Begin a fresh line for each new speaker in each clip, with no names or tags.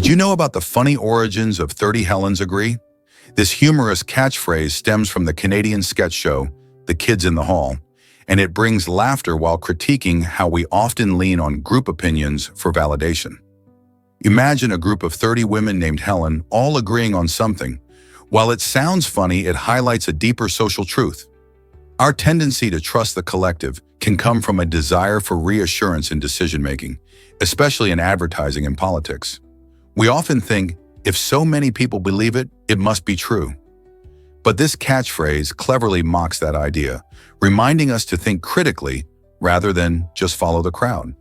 Did you know about the funny origins of 30 Helens Agree? This humorous catchphrase stems from the Canadian sketch show, The Kids in the Hall, and it brings laughter while critiquing how we often lean on group opinions for validation. Imagine a group of 30 women named Helen all agreeing on something. While it sounds funny, it highlights a deeper social truth. Our tendency to trust the collective can come from a desire for reassurance in decision-making, especially in advertising and politics. We often think, if so many people believe it, it must be true. But this catchphrase cleverly mocks that idea, reminding us to think critically rather than just follow the crowd.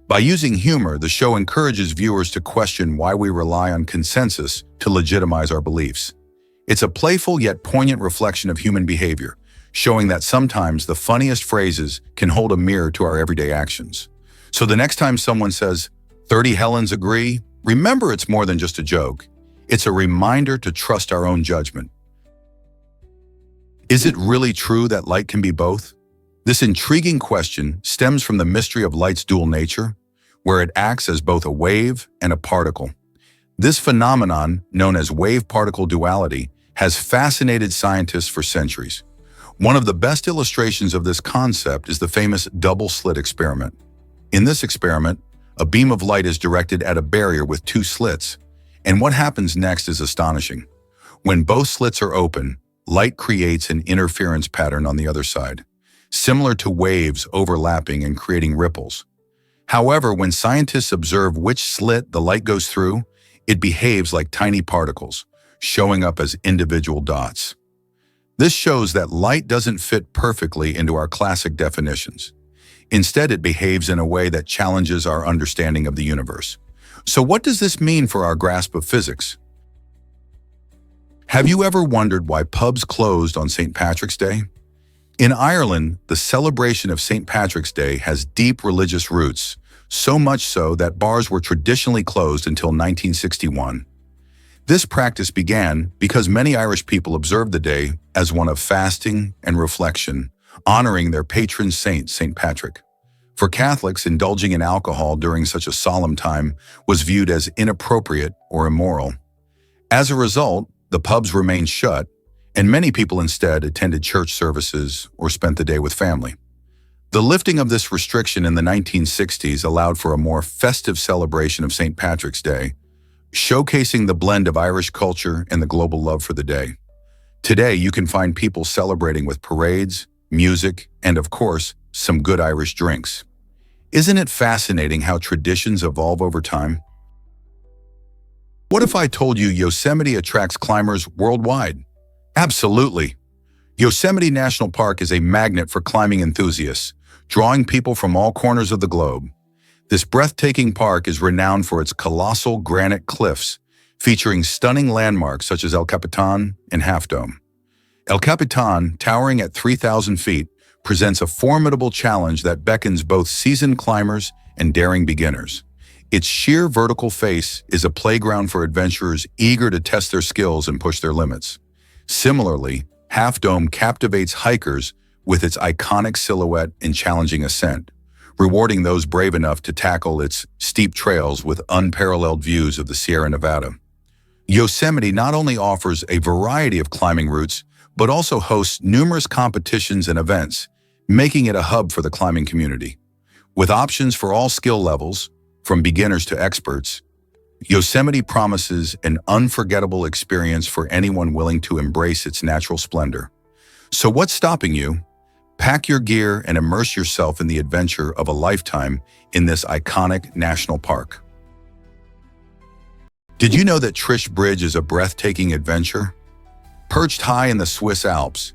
By using humor, the show encourages viewers to question why we rely on consensus to legitimize our beliefs. It's a playful yet poignant reflection of human behavior, showing that sometimes the funniest phrases can hold a mirror to our everyday actions. So the next time someone says, 30 Helens agree, remember it's more than just a joke. It's a reminder to trust our own judgment. Is it really true that light can be both? This intriguing question stems from the mystery of light's dual nature, where it acts as both a wave and a particle. This phenomenon, known as wave-particle duality, has fascinated scientists for centuries. One of the best illustrations of this concept is the famous double-slit experiment. In this experiment, a beam of light is directed at a barrier with two slits, and what happens next is astonishing. When both slits are open, light creates an interference pattern on the other side, similar to waves overlapping and creating ripples. However, when scientists observe which slit the light goes through, it behaves like tiny particles, showing up as individual dots. This shows that light doesn't fit perfectly into our classic definitions. Instead, it behaves in a way that challenges our understanding of the universe. So what does this mean for our grasp of physics? Have you ever wondered why pubs closed on St. Patrick's Day? In Ireland, the celebration of St. Patrick's Day has deep religious roots, so much so that bars were traditionally closed until 1961. This practice began because many Irish people observed the day as one of fasting and reflection, honoring their patron saint, St. Patrick. For Catholics, indulging in alcohol during such a solemn time was viewed as inappropriate or immoral. As a result, the pubs remained shut, and many people instead attended church services or spent the day with family. The lifting of this restriction in the 1960s allowed for a more festive celebration of St. Patrick's Day, showcasing the blend of Irish culture and the global love for the day. Today, you can find people celebrating with parades, music, and of course, some good Irish drinks. Isn't it fascinating how traditions evolve over time? What if I told you Yosemite attracts climbers worldwide? Absolutely. Yosemite National Park is a magnet for climbing enthusiasts, drawing people from all corners of the globe. This breathtaking park is renowned for its colossal granite cliffs, featuring stunning landmarks such as El Capitan and Half Dome. El Capitan, towering at 3,000 feet, presents a formidable challenge that beckons both seasoned climbers and daring beginners. Its sheer vertical face is a playground for adventurers eager to test their skills and push their limits. Similarly, Half Dome captivates hikers with its iconic silhouette and challenging ascent, rewarding those brave enough to tackle its steep trails with unparalleled views of the Sierra Nevada. Yosemite not only offers a variety of climbing routes, but also hosts numerous competitions and events, making it a hub for the climbing community. With options for all skill levels, from beginners to experts, Yosemite promises an unforgettable experience for anyone willing to embrace its natural splendor. So what's stopping you? Pack your gear and immerse yourself in the adventure of a lifetime in this iconic national park. Did you know that Trish Bridge is a breathtaking adventure? Perched high in the Swiss Alps,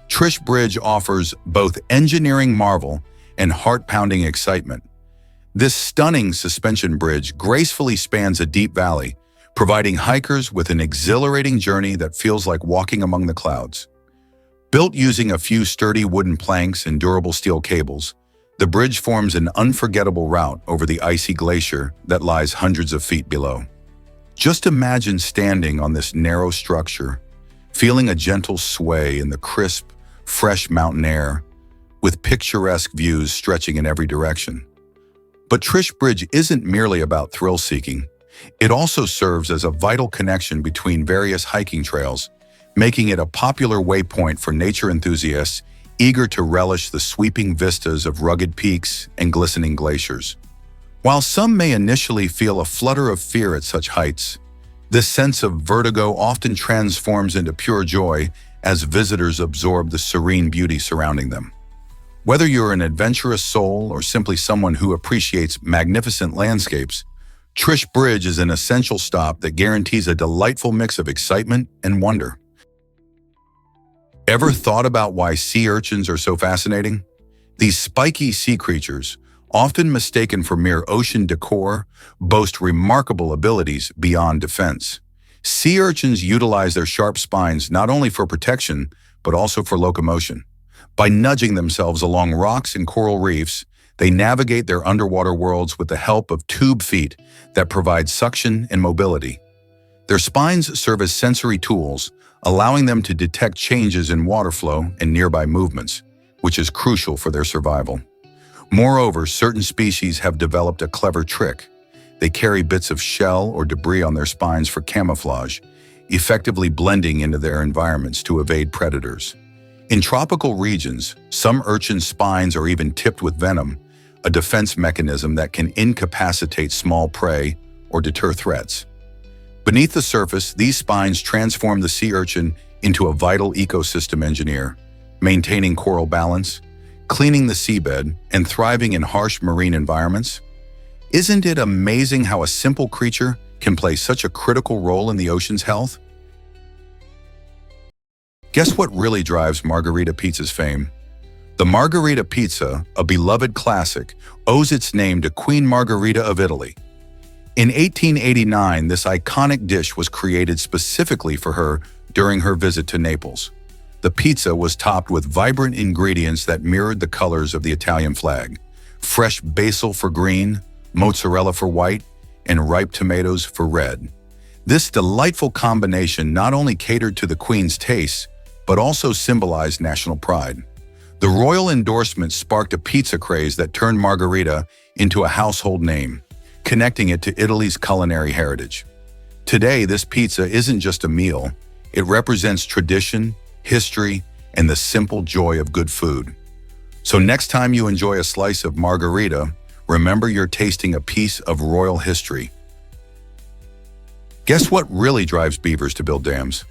Trish Bridge offers both engineering marvel and heart-pounding excitement. This stunning suspension bridge gracefully spans a deep valley, providing hikers with an exhilarating journey that feels like walking among the clouds. Built using a few sturdy wooden planks and durable steel cables, the bridge forms an unforgettable route over the icy glacier that lies hundreds of feet below. Just imagine standing on this narrow structure, feeling a gentle sway in the crisp, fresh mountain air, with picturesque views stretching in every direction. But Trish Bridge isn't merely about thrill-seeking. It also serves as a vital connection between various hiking trails, making it a popular waypoint for nature enthusiasts eager to relish the sweeping vistas of rugged peaks and glistening glaciers. While some may initially feel a flutter of fear at such heights, this sense of vertigo often transforms into pure joy as visitors absorb the serene beauty surrounding them. Whether you're an adventurous soul or simply someone who appreciates magnificent landscapes, Trish Bridge is an essential stop that guarantees a delightful mix of excitement and wonder. Ever thought about why sea urchins are so fascinating? These spiky sea creatures, often mistaken for mere ocean decor, boast remarkable abilities beyond defense. Sea urchins utilize their sharp spines not only for protection, but also for locomotion. By nudging themselves along rocks and coral reefs, they navigate their underwater worlds with the help of tube feet that provide suction and mobility. Their spines serve as sensory tools, allowing them to detect changes in water flow and nearby movements, which is crucial for their survival. Moreover, certain species have developed a clever trick. They carry bits of shell or debris on their spines for camouflage, effectively blending into their environments to evade predators. In tropical regions, some urchin spines are even tipped with venom, a defense mechanism that can incapacitate small prey or deter threats. Beneath the surface, these spines transform the sea urchin into a vital ecosystem engineer, maintaining coral balance, cleaning the seabed, and thriving in harsh marine environments. Isn't it amazing how a simple creature can play such a critical role in the ocean's health? Guess what really drives Margherita Pizza's fame? The Margherita Pizza, a beloved classic, owes its name to Queen Margherita of Italy. In 1889, this iconic dish was created specifically for her during her visit to Naples. The pizza was topped with vibrant ingredients that mirrored the colors of the Italian flag: fresh basil for green, mozzarella for white, and ripe tomatoes for red. This delightful combination not only catered to the Queen's tastes, but also symbolized national pride. The royal endorsement sparked a pizza craze that turned Margherita into a household name, connecting it to Italy's culinary heritage. Today, this pizza isn't just a meal. It represents tradition, history, and the simple joy of good food. So next time you enjoy a slice of Margherita, remember you're tasting a piece of royal history. Guess what really drives beavers to build dams?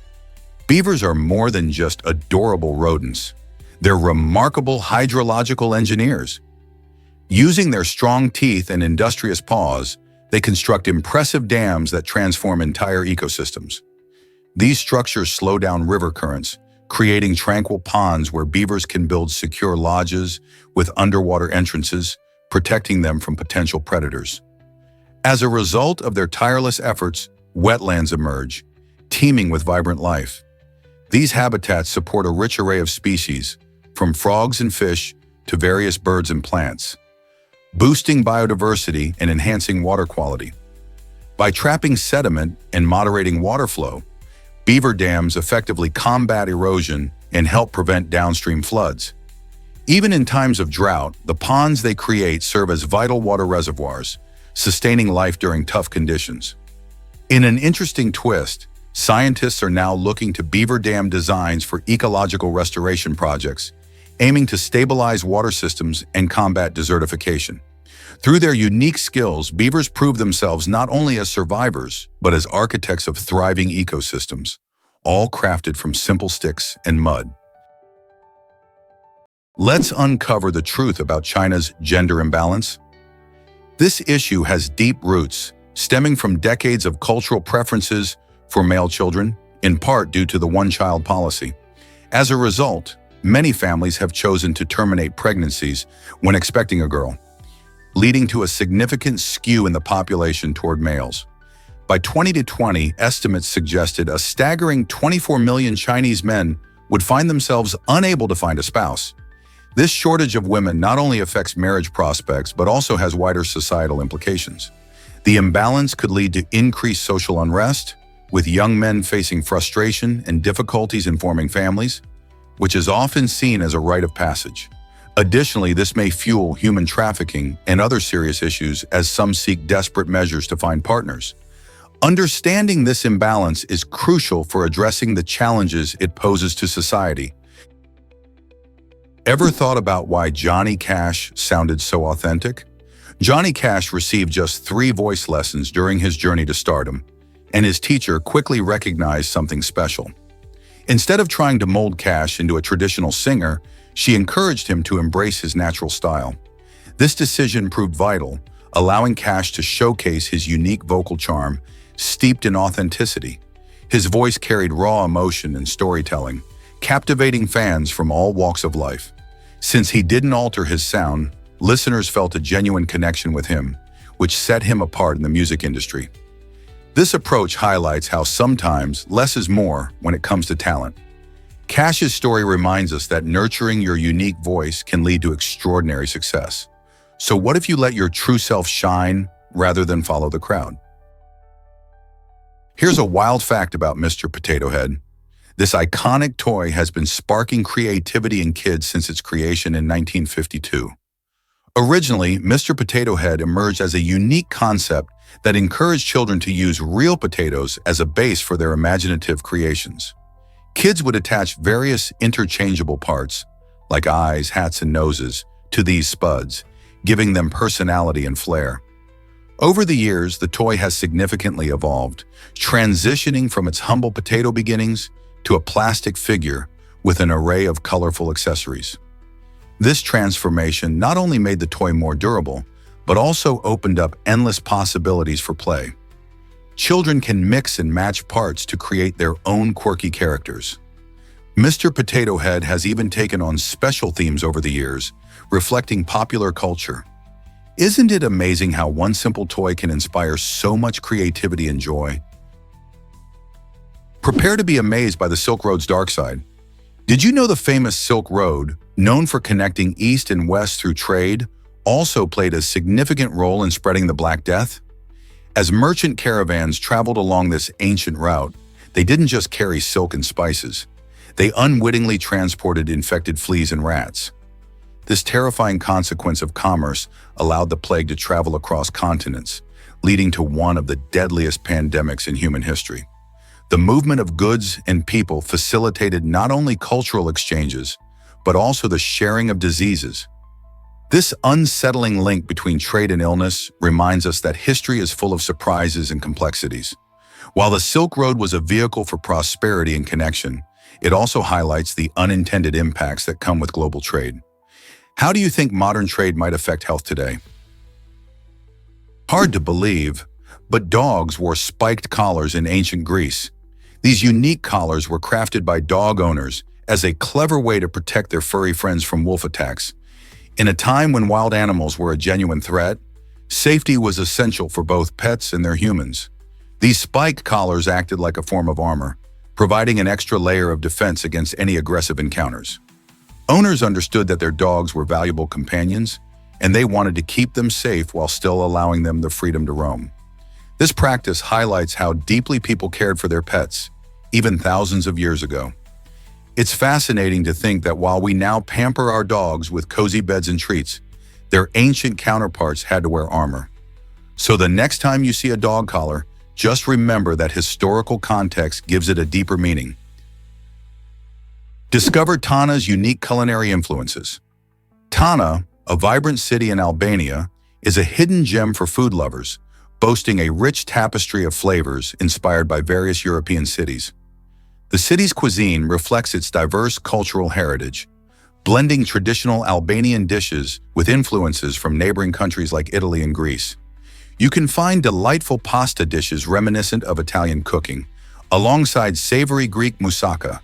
Beavers are more than just adorable rodents. They're remarkable hydrological engineers. Using their strong teeth and industrious paws, they construct impressive dams that transform entire ecosystems. These structures slow down river currents, creating tranquil ponds where beavers can build secure lodges with underwater entrances, protecting them from potential predators. As a result of their tireless efforts, wetlands emerge, teeming with vibrant life. These habitats support a rich array of species, from frogs and fish to various birds and plants, boosting biodiversity and enhancing water quality. By trapping sediment and moderating water flow, beaver dams effectively combat erosion and help prevent downstream floods. Even in times of drought, the ponds they create serve as vital water reservoirs, sustaining life during tough conditions. In an interesting twist, scientists are now looking to beaver dam designs for ecological restoration projects, aiming to stabilize water systems and combat desertification. Through their unique skills, beavers prove themselves not only as survivors, but as architects of thriving ecosystems, all crafted from simple sticks and mud. Let's uncover the truth about China's gender imbalance. This issue has deep roots, stemming from decades of cultural preferences for male children, in part due to the one-child policy. As a result, many families have chosen to terminate pregnancies when expecting a girl, leading to a significant skew in the population toward males. By 2020, estimates suggested a staggering 24 million Chinese men would find themselves unable to find a spouse. This shortage of women not only affects marriage prospects, but also has wider societal implications. The imbalance could lead to increased social unrest, with young men facing frustration and difficulties in forming families, which is often seen as a rite of passage. Additionally, this may fuel human trafficking and other serious issues as some seek desperate measures to find partners. Understanding this imbalance is crucial for addressing the challenges it poses to society. Ever thought about why Johnny Cash sounded so authentic? Johnny Cash received just 3 voice lessons during his journey to stardom, and his teacher quickly recognized something special. Instead of trying to mold Cash into a traditional singer, she encouraged him to embrace his natural style. This decision proved vital, allowing Cash to showcase his unique vocal charm, steeped in authenticity. His voice carried raw emotion and storytelling, captivating fans from all walks of life. Since he didn't alter his sound, listeners felt a genuine connection with him, which set him apart in the music industry. This approach highlights how sometimes less is more when it comes to talent. Cash's story reminds us that nurturing your unique voice can lead to extraordinary success. So what if you let your true self shine rather than follow the crowd? Here's a wild fact about Mr. Potato Head. This iconic toy has been sparking creativity in kids since its creation in 1952. Originally, Mr. Potato Head emerged as a unique concept that encouraged children to use real potatoes as a base for their imaginative creations. Kids would attach various interchangeable parts, like eyes, hats, and noses, to these spuds, giving them personality and flair. Over the years, the toy has significantly evolved, transitioning from its humble potato beginnings to a plastic figure with an array of colorful accessories. This transformation not only made the toy more durable, but also opened up endless possibilities for play. Children can mix and match parts to create their own quirky characters. Mr. Potato Head has even taken on special themes over the years, reflecting popular culture. Isn't it amazing how one simple toy can inspire so much creativity and joy? Prepare to be amazed by the Silk Road's dark side. Did you know the famous Silk Road, known for connecting East and West through trade, also played a significant role in spreading the Black Death? As merchant caravans traveled along this ancient route, they didn't just carry silk and spices. They unwittingly transported infected fleas and rats. This terrifying consequence of commerce allowed the plague to travel across continents, leading to one of the deadliest pandemics in human history. The movement of goods and people facilitated not only cultural exchanges, but also the sharing of diseases. This unsettling link between trade and illness reminds us that history is full of surprises and complexities. While the Silk Road was a vehicle for prosperity and connection, it also highlights the unintended impacts that come with global trade. How do you think modern trade might affect health today? Hard to believe, but dogs wore spiked collars in ancient Greece. These unique collars were crafted by dog owners as a clever way to protect their furry friends from wolf attacks. In a time when wild animals were a genuine threat, safety was essential for both pets and their humans. These spiked collars acted like a form of armor, providing an extra layer of defense against any aggressive encounters. Owners understood that their dogs were valuable companions, and they wanted to keep them safe while still allowing them the freedom to roam. This practice highlights how deeply people cared for their pets, even thousands of years ago. It's fascinating to think that while we now pamper our dogs with cozy beds and treats, their ancient counterparts had to wear armor. So the next time you see a dog collar, just remember that historical context gives it a deeper meaning. Discover Tana's unique culinary influences. Tana, a vibrant city in Albania, is a hidden gem for food lovers, boasting a rich tapestry of flavors inspired by various European cities. The city's cuisine reflects its diverse cultural heritage, blending traditional Albanian dishes with influences from neighboring countries like Italy and Greece. You can find delightful pasta dishes reminiscent of Italian cooking, alongside savory Greek moussaka,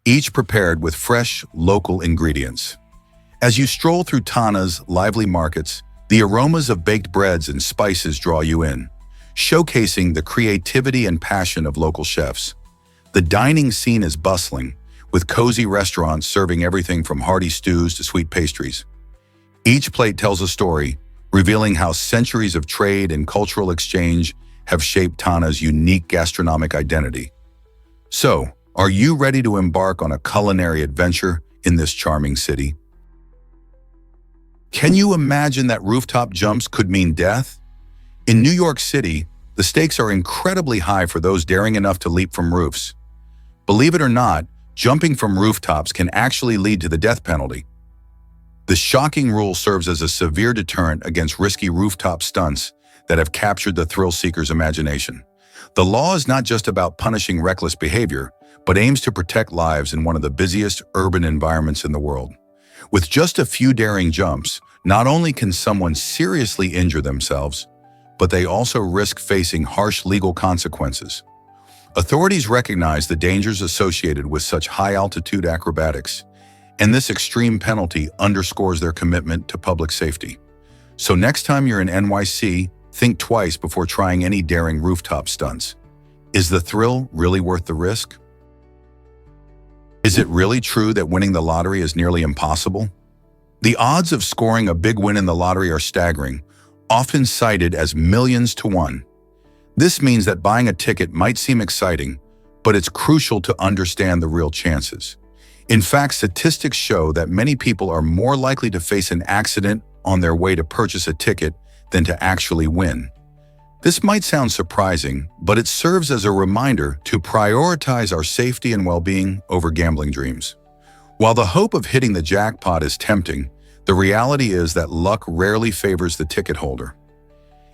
each prepared with fresh, local ingredients. As you stroll through Tana's lively markets, the aromas of baked breads and spices draw you in, showcasing the creativity and passion of local chefs. The dining scene is bustling, with cozy restaurants serving everything from hearty stews to sweet pastries. Each plate tells a story, revealing how centuries of trade and cultural exchange have shaped Tana's unique gastronomic identity. So, are you ready to embark on a culinary adventure in this charming city? Can you imagine that rooftop jumps could mean death? In New York City, The stakes are incredibly high for those daring enough to leap from roofs. Believe it or not, jumping from rooftops can actually lead to the death penalty. The shocking rule serves as a severe deterrent against risky rooftop stunts that have captured the thrill seeker's imagination. The law is not just about punishing reckless behavior, but aims to protect lives in one of the busiest urban environments in the world. With just a few daring jumps, not only can someone seriously injure themselves, but they also risk facing harsh legal consequences. Authorities recognize the dangers associated with such high-altitude acrobatics, and this extreme penalty underscores their commitment to public safety. So next time you're in NYC, think twice before trying any daring rooftop stunts. Is the thrill really worth the risk? Is it really true that winning the lottery is nearly impossible? The odds of scoring a big win in the lottery are staggering, often cited as millions to one. This means that buying a ticket might seem exciting, but it's crucial to understand the real chances. In fact, statistics show that many people are more likely to face an accident on their way to purchase a ticket than to actually win. This might sound surprising, but it serves as a reminder to prioritize our safety and well-being over gambling dreams. While the hope of hitting the jackpot is tempting, the reality is that luck rarely favors the ticket holder.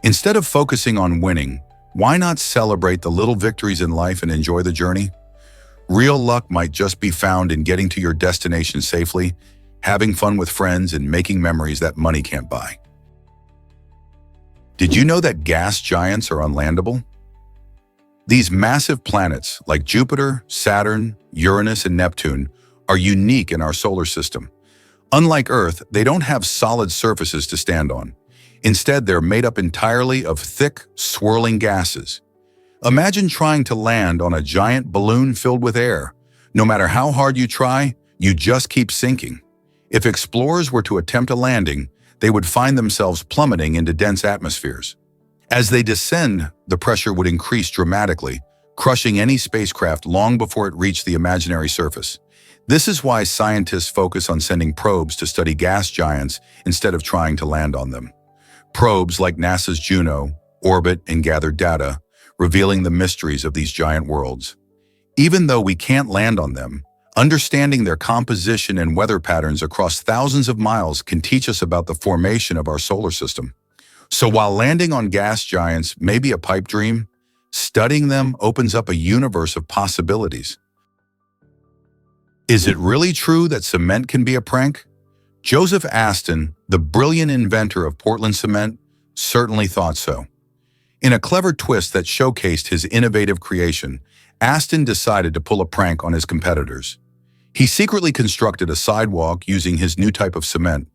Instead of focusing on winning, why not celebrate the little victories in life and enjoy the journey? Real luck might just be found in getting to your destination safely, having fun with friends, and making memories that money can't buy. Did you know that gas giants are unlandable? These massive planets, like Jupiter, Saturn, Uranus, and Neptune, are unique in our solar system. Unlike Earth, they don't have solid surfaces to stand on. Instead, they're made up entirely of thick, swirling gases. Imagine trying to land on a giant balloon filled with air. No matter how hard you try, you just keep sinking. If explorers were to attempt a landing, they would find themselves plummeting into dense atmospheres. As they descend, the pressure would increase dramatically, crushing any spacecraft long before it reached the imaginary surface. This is why scientists focus on sending probes to study gas giants instead of trying to land on them. Probes like NASA's Juno orbit and gather data, revealing the mysteries of these giant worlds. Even though we can't land on them, understanding their composition and weather patterns across thousands of miles can teach us about the formation of our solar system. So while landing on gas giants may be a pipe dream, studying them opens up a universe of possibilities. Is it really true that cement can be a prank? Joseph Aston, the brilliant inventor of Portland cement, certainly thought so. In a clever twist that showcased his innovative creation, Aston decided to pull a prank on his competitors. He secretly constructed a sidewalk using his new type of cement,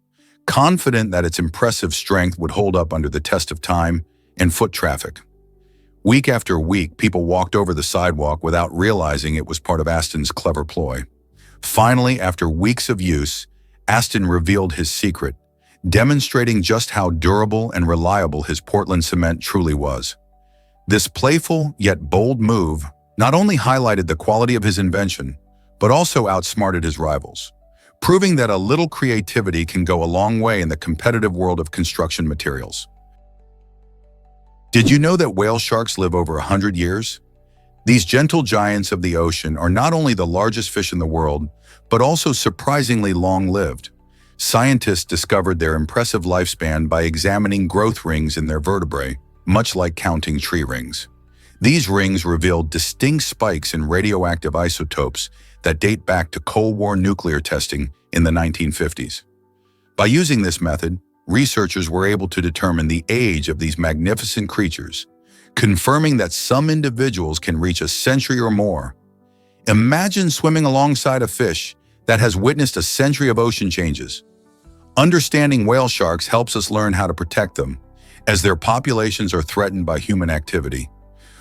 confident that its impressive strength would hold up under the test of time and foot traffic. Week after week, people walked over the sidewalk without realizing it was part of Aston's clever ploy. Finally, after weeks of use, Aston revealed his secret, demonstrating just how durable and reliable his Portland cement truly was. This playful yet bold move not only highlighted the quality of his invention, but also outsmarted his rivals, proving that a little creativity can go a long way in the competitive world of construction materials. Did you know that whale sharks live over 100 years? These gentle giants of the ocean are not only the largest fish in the world, but also surprisingly long-lived. Scientists discovered their impressive lifespan by examining growth rings in their vertebrae, much like counting tree rings. These rings revealed distinct spikes in radioactive isotopes that date back to Cold War nuclear testing in the 1950s. By using this method, researchers were able to determine the age of these magnificent creatures, confirming that some individuals can reach a century or more. Imagine swimming alongside a fish that has witnessed a century of ocean changes. Understanding whale sharks helps us learn how to protect them, as their populations are threatened by human activity.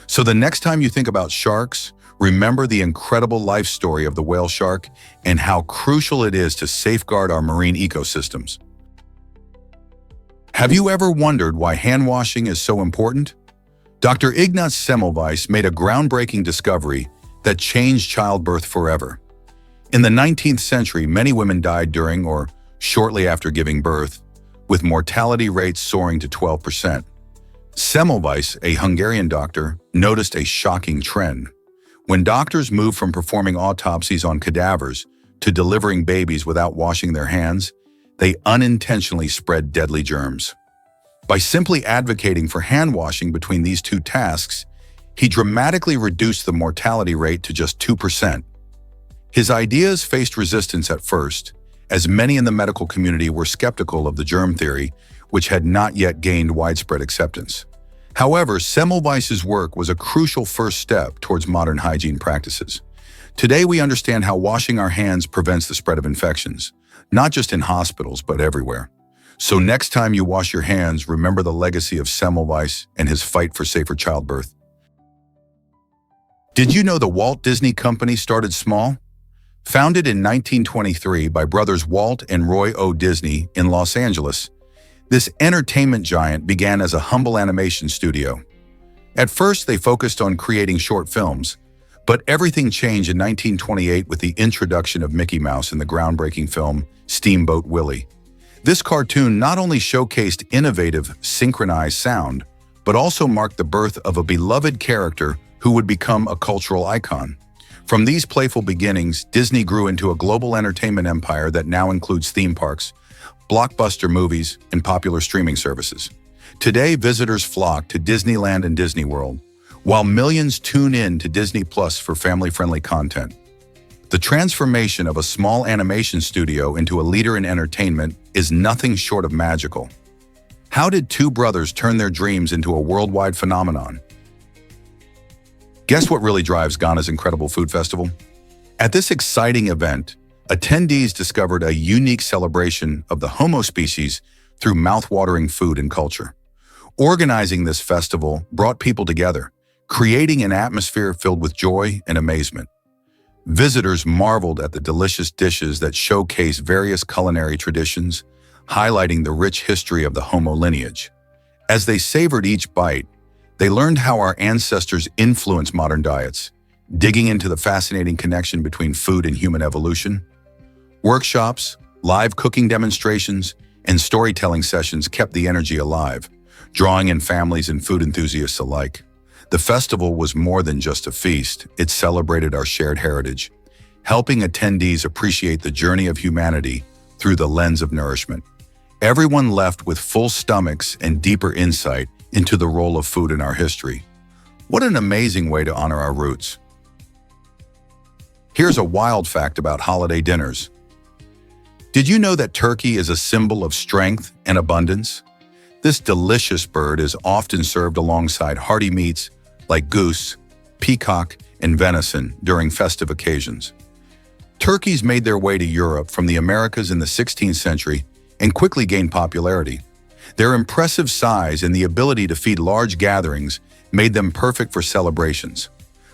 So the next time you think about sharks, remember the incredible life story of the whale shark and how crucial it is to safeguard our marine ecosystems. Have you ever wondered why hand washing is so important? Dr. Ignaz Semmelweis made a groundbreaking discovery that changed childbirth forever. In the 19th century, many women died during or shortly after giving birth, with mortality rates soaring to 12%. Semmelweis, a Hungarian doctor, noticed a shocking trend. When doctors moved from performing autopsies on cadavers to delivering babies without washing their hands, they unintentionally spread deadly germs. By simply advocating for hand washing between these two tasks, he dramatically reduced the mortality rate to just 2%. His ideas faced resistance at first, as many in the medical community were skeptical of the germ theory, which had not yet gained widespread acceptance. However, Semmelweis's work was a crucial first step towards modern hygiene practices. Today, we understand how washing our hands prevents the spread of infections, not just in hospitals, but everywhere. So next time you wash your hands, remember the legacy of Semmelweis and his fight for safer childbirth. Did you know the Walt Disney Company started small? Founded in 1923 by brothers Walt and Roy O. Disney in Los Angeles, this entertainment giant began as a humble animation studio. At first, they focused on creating short films, but everything changed in 1928 with the introduction of Mickey Mouse in the groundbreaking film Steamboat Willie. This cartoon not only showcased innovative, synchronized sound, but also marked the birth of a beloved character who would become a cultural icon. From these playful beginnings, Disney grew into a global entertainment empire that now includes theme parks, blockbuster movies, and popular streaming services. Today, visitors flock to Disneyland and Disney World, while millions tune in to Disney Plus for family-friendly content. The transformation of a small animation studio into a leader in entertainment is nothing short of magical. How did two brothers turn their dreams into a worldwide phenomenon? Guess what really drives Ghana's incredible food festival? At this exciting event, attendees discovered a unique celebration of the Homo species through mouth-watering food and culture. Organizing this festival brought people together, creating an atmosphere filled with joy and amazement. Visitors marveled at the delicious dishes that showcase various culinary traditions, highlighting the rich history of the Homo lineage. As they savored each bite, they learned how our ancestors influenced modern diets, digging into the fascinating connection between food and human evolution. Workshops, live cooking demonstrations, and storytelling sessions kept the energy alive, drawing in families and food enthusiasts alike. The festival was more than just a feast, it celebrated our shared heritage, helping attendees appreciate the journey of humanity through the lens of nourishment. Everyone left with full stomachs and deeper insight into the role of food in our history. What an amazing way to honor our roots. Here's a wild fact about holiday dinners. Did you know that turkey is a symbol of strength and abundance? This delicious bird is often served alongside hearty meats like goose, peacock, and venison during festive occasions. Turkeys made their way to Europe from the Americas in the 16th century and quickly gained popularity. Their impressive size and the ability to feed large gatherings made them perfect for celebrations.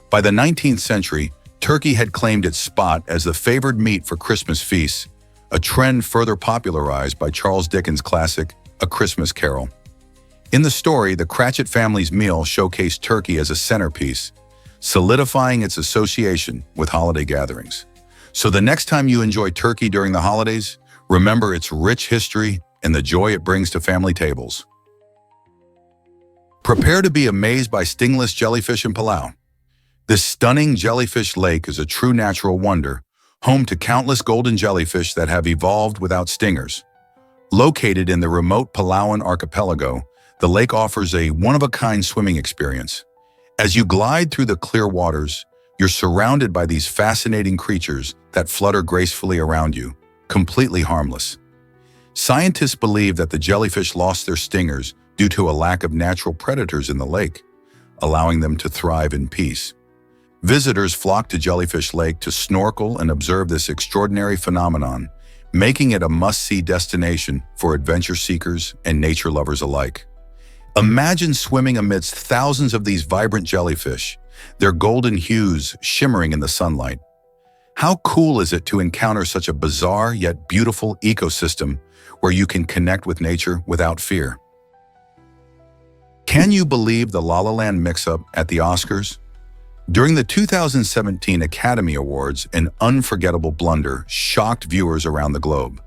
By the 19th century, turkey had claimed its spot as the favored meat for Christmas feasts, a trend further popularized by Charles Dickens' classic, A Christmas Carol. In the story, the Cratchit family's meal showcased turkey as a centerpiece, solidifying its association with holiday gatherings. So the next time you enjoy turkey during the holidays, remember its rich history and the joy it brings to family tables. Prepare to be amazed by stingless jellyfish in Palau. This stunning jellyfish lake is a true natural wonder, home to countless golden jellyfish that have evolved without stingers. Located in the remote Palauan archipelago, the lake offers a one-of-a-kind swimming experience. As you glide through the clear waters, you're surrounded by these fascinating creatures that flutter gracefully around you, completely harmless. Scientists believe that the jellyfish lost their stingers due to a lack of natural predators in the lake, allowing them to thrive in peace. Visitors flock to Jellyfish Lake to snorkel and observe this extraordinary phenomenon, making it a must-see destination for adventure seekers and nature lovers alike. Imagine swimming amidst thousands of these vibrant jellyfish, their golden hues shimmering in the sunlight. How cool is it to encounter such a bizarre yet beautiful ecosystem where you can connect with nature without fear? Can you believe the La La Land mix-up at the Oscars? During the 2017 Academy Awards, an unforgettable blunder shocked viewers around the globe.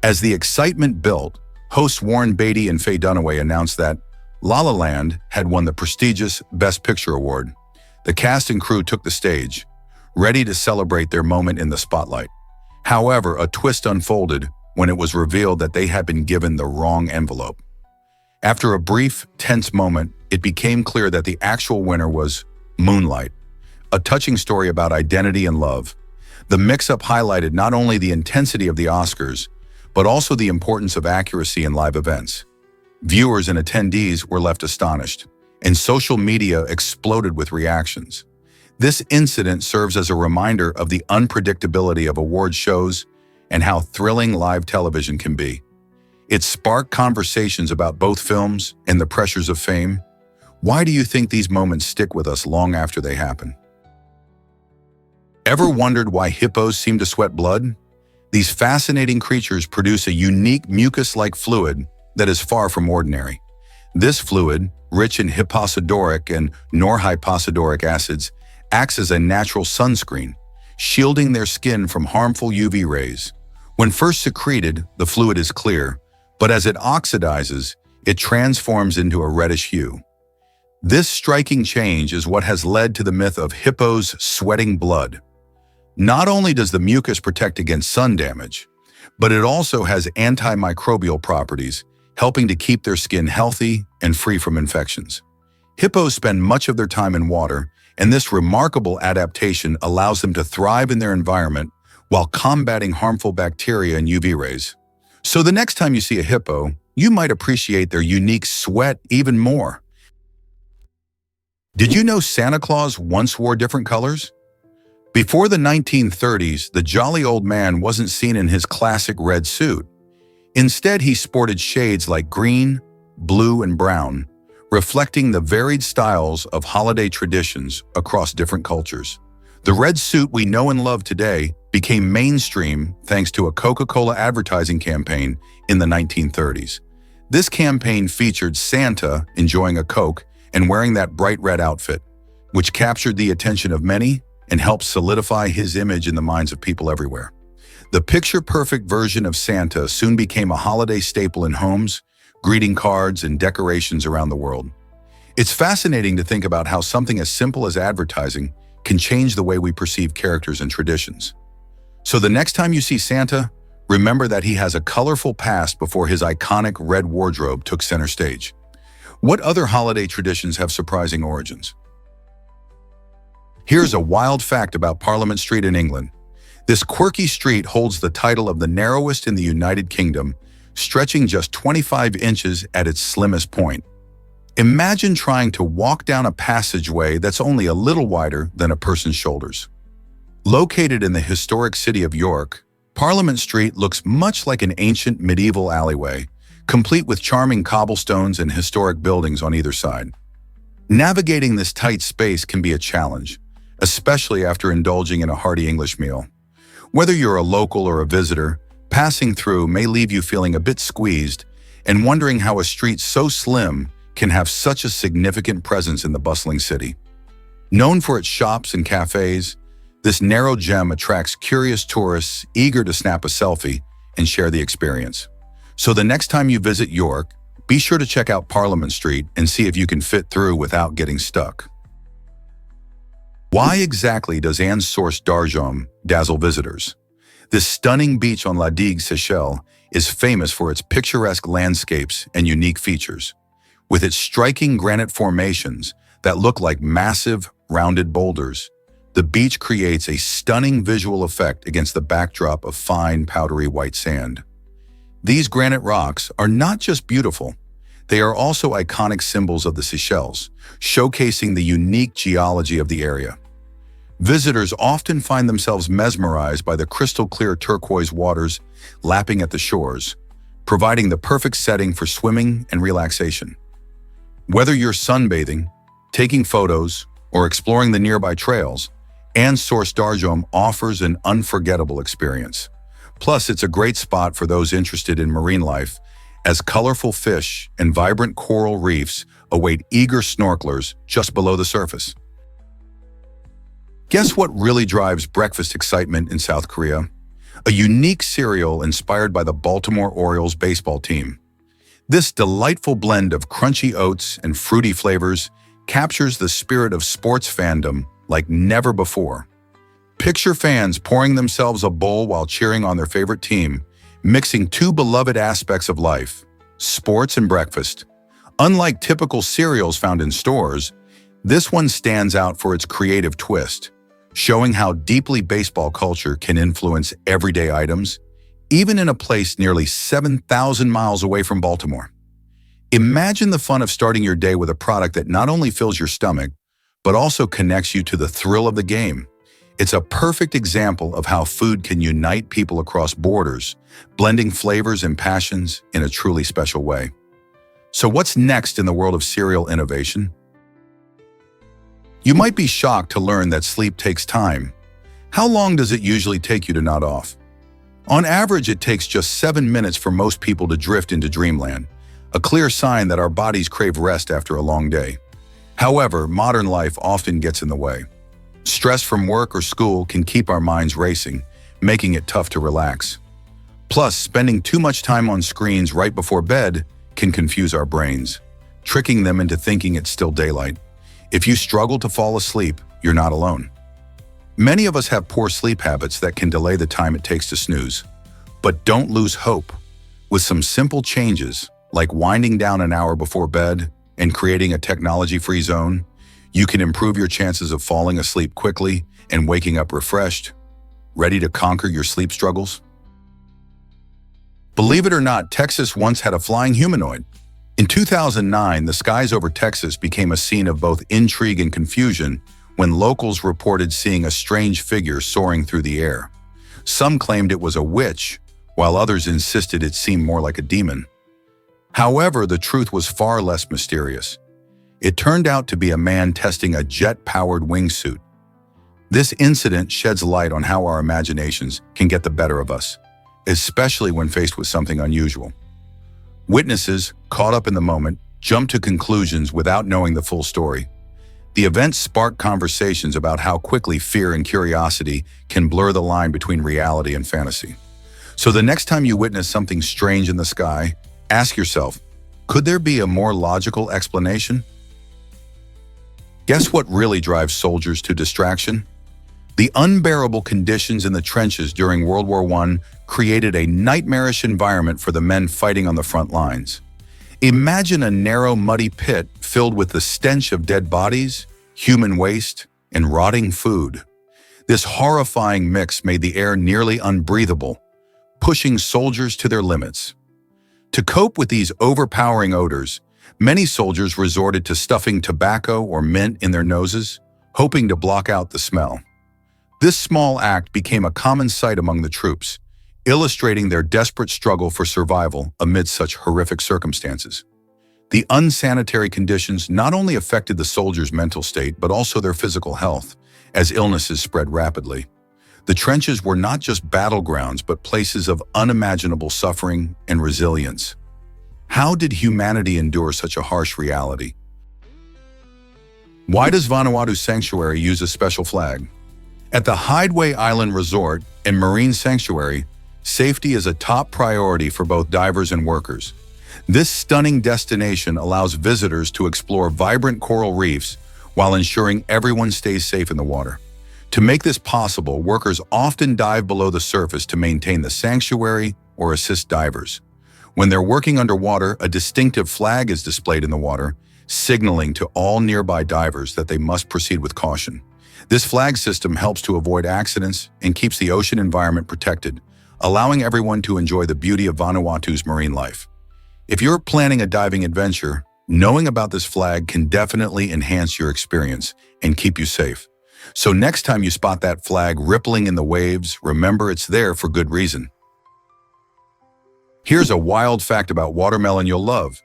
As the excitement built, hosts Warren Beatty and Faye Dunaway announced that La La Land had won the prestigious Best Picture award. The cast and crew took the stage, ready to celebrate their moment in the spotlight. However, a twist unfolded when it was revealed that they had been given the wrong envelope. After a brief, tense moment, it became clear that the actual winner was Moonlight, a touching story about identity and love. The mix-up highlighted not only the intensity of the Oscars, but also the importance of accuracy in live events. Viewers and attendees were left astonished, and social media exploded with reactions. This incident serves as a reminder of the unpredictability of award shows and how thrilling live television can be. It sparked conversations about both films and the pressures of fame. Why do you think these moments stick with us long after they happen? Ever wondered why hippos seem to sweat blood? These fascinating creatures produce a unique mucus-like fluid that is far from ordinary. This fluid, rich in hyposidoric and norhyposidoric acids, acts as a natural sunscreen, shielding their skin from harmful UV rays. When first secreted, the fluid is clear, but as it oxidizes, it transforms into a reddish hue. This striking change is what has led to the myth of hippos sweating blood. Not only does the mucus protect against sun damage, but it also has antimicrobial properties, helping to keep their skin healthy and free from infections. Hippos spend much of their time in water, and this remarkable adaptation allows them to thrive in their environment while combating harmful bacteria and UV rays. So the next time you see a hippo, you might appreciate their unique sweat even more. Did you know Santa Claus once wore different colors? Before the 1930s, the jolly old man wasn't seen in his classic red suit. Instead, he sported shades like green, blue, and brown, reflecting the varied styles of holiday traditions across different cultures. The red suit we know and love today became mainstream thanks to a Coca-Cola advertising campaign in the 1930s. This campaign featured Santa enjoying a Coke and wearing that bright red outfit, which captured the attention of many and helped solidify his image in the minds of people everywhere. The picture-perfect version of Santa soon became a holiday staple in homes, greeting cards, and decorations around the world. It's fascinating to think about how something as simple as advertising can change the way we perceive characters and traditions. So the next time you see Santa, remember that he has a colorful past before his iconic red wardrobe took center stage. What other holiday traditions have surprising origins? Here's a wild fact about Parliament Street in England. This quirky street holds the title of the narrowest in the United Kingdom, stretching just 25 inches at its slimmest point. Imagine trying to walk down a passageway that's only a little wider than a person's shoulders. Located in the historic city of York, Parliament Street looks much like an ancient medieval alleyway, complete with charming cobblestones and historic buildings on either side. Navigating this tight space can be a challenge, especially after indulging in a hearty English meal. Whether you're a local or a visitor, passing through may leave you feeling a bit squeezed and wondering how a street so slim can have such a significant presence in the bustling city. Known for its shops and cafes, this narrow gem attracts curious tourists eager to snap a selfie and share the experience. So the next time you visit York, be sure to check out Parliament Street and see if you can fit through without getting stuck. Why exactly does Anne's source d'Argent dazzle visitors? This stunning beach on La Digue, Seychelles, is famous for its picturesque landscapes and unique features. With its striking granite formations that look like massive, rounded boulders, the beach creates a stunning visual effect against the backdrop of fine, powdery white sand. These granite rocks are not just beautiful, they are also iconic symbols of the Seychelles, showcasing the unique geology of the area. Visitors often find themselves mesmerized by the crystal-clear turquoise waters lapping at the shores, providing the perfect setting for swimming and relaxation. Whether you're sunbathing, taking photos, or exploring the nearby trails, Anne's source d'Argent offers an unforgettable experience. Plus, it's a great spot for those interested in marine life, as colorful fish and vibrant coral reefs await eager snorkelers just below the surface. Guess what really drives breakfast excitement in South Korea? A unique cereal inspired by the Baltimore Orioles baseball team. This delightful blend of crunchy oats and fruity flavors captures the spirit of sports fandom like never before. Picture fans pouring themselves a bowl while cheering on their favorite team, mixing two beloved aspects of life, sports and breakfast. Unlike typical cereals found in stores, this one stands out for its creative twist, showing how deeply baseball culture can influence everyday items, even in a place nearly 7,000 miles away from Baltimore. Imagine the fun of starting your day with a product that not only fills your stomach, but also connects you to the thrill of the game. It's a perfect example of how food can unite people across borders, blending flavors and passions in a truly special way. So what's next in the world of cereal innovation? You might be shocked to learn that sleep takes time. How long does it usually take you to nod off? On average, it takes just 7 minutes for most people to drift into dreamland, a clear sign that our bodies crave rest after a long day. However, modern life often gets in the way. Stress from work or school can keep our minds racing, making it tough to relax. Plus, spending too much time on screens right before bed can confuse our brains, tricking them into thinking it's still daylight. If you struggle to fall asleep, you're not alone. Many of us have poor sleep habits that can delay the time it takes to snooze. But don't lose hope. With some simple changes, like winding down an hour before bed and creating a technology-free zone, you can improve your chances of falling asleep quickly and waking up refreshed, ready to conquer your sleep struggles. Believe it or not, Texas once had a flying humanoid. In 2009, the skies over Texas became a scene of both intrigue and confusion when locals reported seeing a strange figure soaring through the air. Some claimed it was a witch, while others insisted it seemed more like a demon. However, the truth was far less mysterious. It turned out to be a man testing a jet-powered wingsuit. This incident sheds light on how our imaginations can get the better of us, especially when faced with something unusual. Witnesses, caught up in the moment, jump to conclusions without knowing the full story. The event sparked conversations about how quickly fear and curiosity can blur the line between reality and fantasy. So the next time you witness something strange in the sky, ask yourself, could there be a more logical explanation? Guess what really drives soldiers to distraction? The unbearable conditions in the trenches during World War I created a nightmarish environment for the men fighting on the front lines. Imagine a narrow, muddy pit filled with the stench of dead bodies, human waste, and rotting food. This horrifying mix made the air nearly unbreathable, pushing soldiers to their limits. To cope with these overpowering odors, many soldiers resorted to stuffing tobacco or mint in their noses, hoping to block out the smell. This small act became a common sight among the troops, illustrating their desperate struggle for survival amid such horrific circumstances. The unsanitary conditions not only affected the soldiers' mental state, but also their physical health, as illnesses spread rapidly. The trenches were not just battlegrounds, but places of unimaginable suffering and resilience. How did humanity endure such a harsh reality? Why does Vanuatu Sanctuary use a special flag? At the Hideaway Island Resort and Marine Sanctuary, safety is a top priority for both divers and workers. This stunning destination allows visitors to explore vibrant coral reefs while ensuring everyone stays safe in the water. To make this possible, workers often dive below the surface to maintain the sanctuary or assist divers. When they're working underwater, a distinctive flag is displayed in the water, signaling to all nearby divers that they must proceed with caution. This flag system helps to avoid accidents and keeps the ocean environment protected, allowing everyone to enjoy the beauty of Vanuatu's marine life. If you're planning a diving adventure, knowing about this flag can definitely enhance your experience and keep you safe. So next time you spot that flag rippling in the waves, remember it's there for good reason. Here's a wild fact about watermelon you'll love.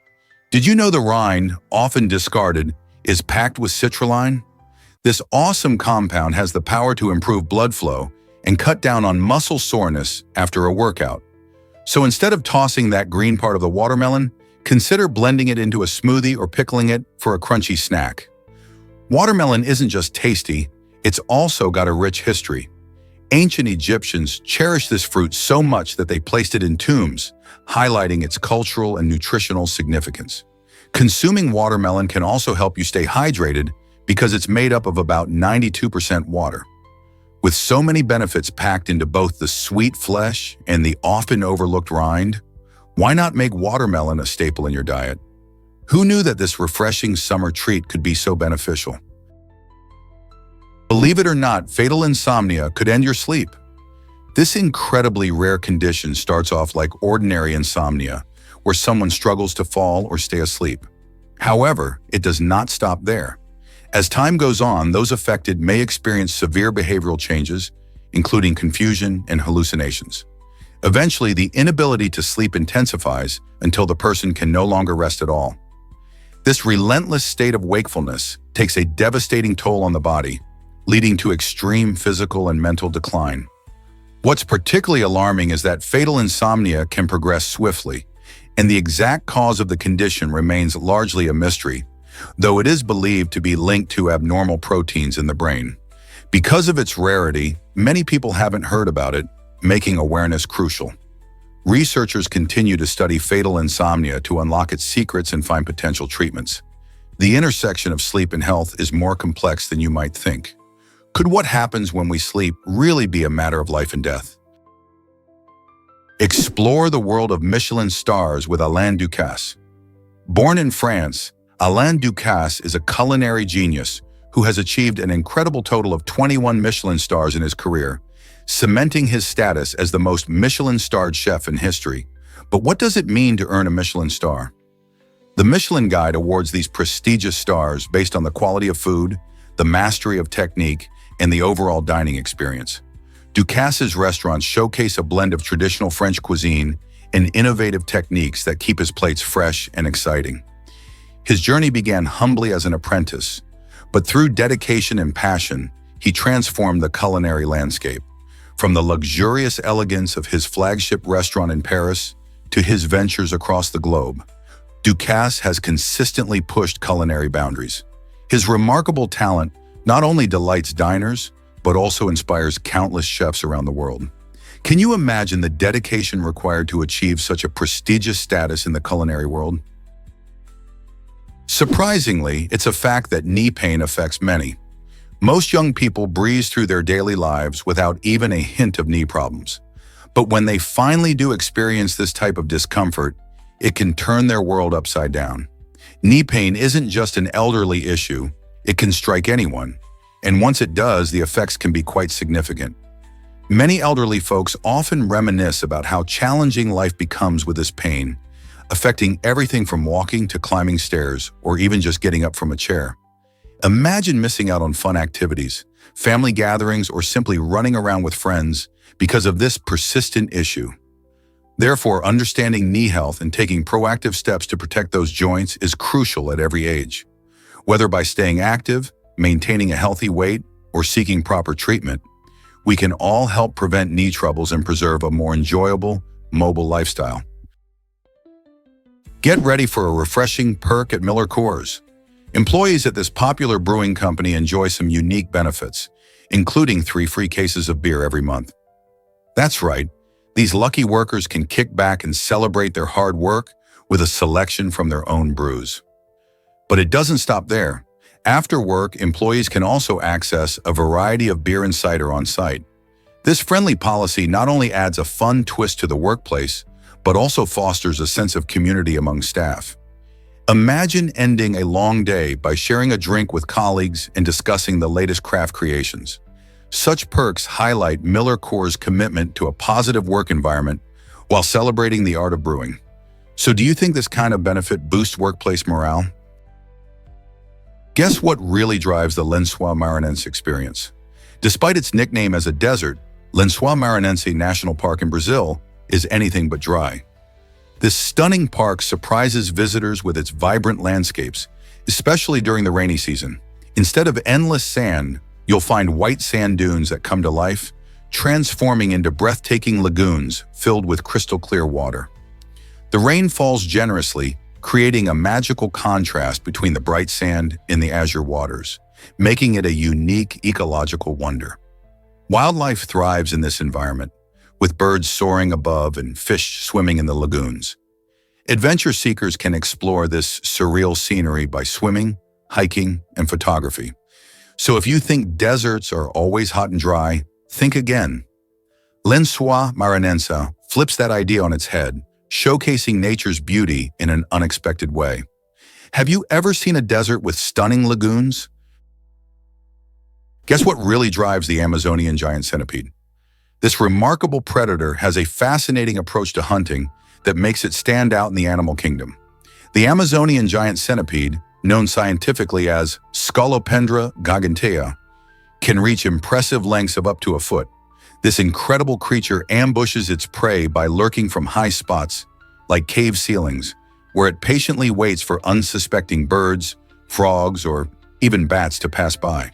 Did you know the rind, often discarded, is packed with citrulline? This awesome compound has the power to improve blood flow and cut down on muscle soreness after a workout. So instead of tossing that green part of the watermelon, consider blending it into a smoothie or pickling it for a crunchy snack. Watermelon isn't just tasty, it's also got a rich history. Ancient Egyptians cherished this fruit so much that they placed it in tombs, highlighting its cultural and nutritional significance. Consuming watermelon can also help you stay hydrated because it's made up of about 92% water. With so many benefits packed into both the sweet flesh and the often overlooked rind, why not make watermelon a staple in your diet? Who knew that this refreshing summer treat could be so beneficial? Believe it or not, fatal insomnia could end your sleep. This incredibly rare condition starts off like ordinary insomnia, where someone struggles to fall or stay asleep. However, it does not stop there. As time goes on, those affected may experience severe behavioral changes, including confusion and hallucinations. Eventually, the inability to sleep intensifies until the person can no longer rest at all. This relentless state of wakefulness takes a devastating toll on the body, leading to extreme physical and mental decline. What's particularly alarming is that fatal insomnia can progress swiftly, and the exact cause of the condition remains largely a mystery, though it is believed to be linked to abnormal proteins in the brain. Because of its rarity, many people haven't heard about it, making awareness crucial. Researchers continue to study fatal insomnia to unlock its secrets and find potential treatments. The intersection of sleep and health is more complex than you might think. Could what happens when we sleep really be a matter of life and death? Explore the world of Michelin stars with Alain Ducasse. Born in France, Alain Ducasse is a culinary genius who has achieved an incredible total of 21 Michelin stars in his career, cementing his status as the most Michelin-starred chef in history. But what does it mean to earn a Michelin star? The Michelin Guide awards these prestigious stars based on the quality of food, the mastery of technique, and the overall dining experience. Ducasse's restaurants showcase a blend of traditional French cuisine and innovative techniques that keep his plates fresh and exciting. His journey began humbly as an apprentice, but through dedication and passion, he transformed the culinary landscape. From the luxurious elegance of his flagship restaurant in Paris to his ventures across the globe, Ducasse has consistently pushed culinary boundaries. His remarkable talent not only delights diners, but also inspires countless chefs around the world. Can you imagine the dedication required to achieve such a prestigious status in the culinary world? Surprisingly, it's a fact that knee pain affects many. Most young people breeze through their daily lives without even a hint of knee problems. But when they finally do experience this type of discomfort, it can turn their world upside down. Knee pain isn't just an elderly issue, it can strike anyone. And once it does, the effects can be quite significant. Many elderly folks often reminisce about how challenging life becomes with this pain, affecting everything from walking to climbing stairs, or even just getting up from a chair. Imagine missing out on fun activities, family gatherings, or simply running around with friends because of this persistent issue. Therefore, understanding knee health and taking proactive steps to protect those joints is crucial at every age. Whether by staying active, maintaining a healthy weight, or seeking proper treatment, we can all help prevent knee troubles and preserve a more enjoyable, mobile lifestyle. Get ready for a refreshing perk at Miller Coors. Employees at this popular brewing company enjoy some unique benefits, including 3 free cases of beer every month. That's right, these lucky workers can kick back and celebrate their hard work with a selection from their own brews. But it doesn't stop there. After work, employees can also access a variety of beer and cider on site. This friendly policy not only adds a fun twist to the workplace, but also fosters a sense of community among staff. Imagine ending a long day by sharing a drink with colleagues and discussing the latest craft creations. Such perks highlight Miller Coors' commitment to a positive work environment while celebrating the art of brewing. So do you think this kind of benefit boosts workplace morale? Guess what really drives the Lençóis Maranhense experience? Despite its nickname as a desert, Lençóis Maranhense National Park in Brazil is anything but dry. This stunning park surprises visitors with its vibrant landscapes, especially during the rainy season. Instead of endless sand, you'll find white sand dunes that come to life, transforming into breathtaking lagoons filled with crystal clear water. The rain falls generously, creating a magical contrast between the bright sand and the azure waters, making it a unique ecological wonder. Wildlife thrives in this environment, with birds soaring above and fish swimming in the lagoons. Adventure seekers can explore this surreal scenery by swimming, hiking, and photography. So if you think deserts are always hot and dry, think again. Lensois marinense flips that idea on its head, showcasing nature's beauty in an unexpected way. Have you ever seen a desert with stunning lagoons? Guess what really drives the Amazonian giant centipede? This remarkable predator has a fascinating approach to hunting that makes it stand out in the animal kingdom. The Amazonian giant centipede, known scientifically as Scolopendra gigantea, can reach impressive lengths of up to a foot. This incredible creature ambushes its prey by lurking from high spots, like cave ceilings, where it patiently waits for unsuspecting birds, frogs, or even bats to pass by.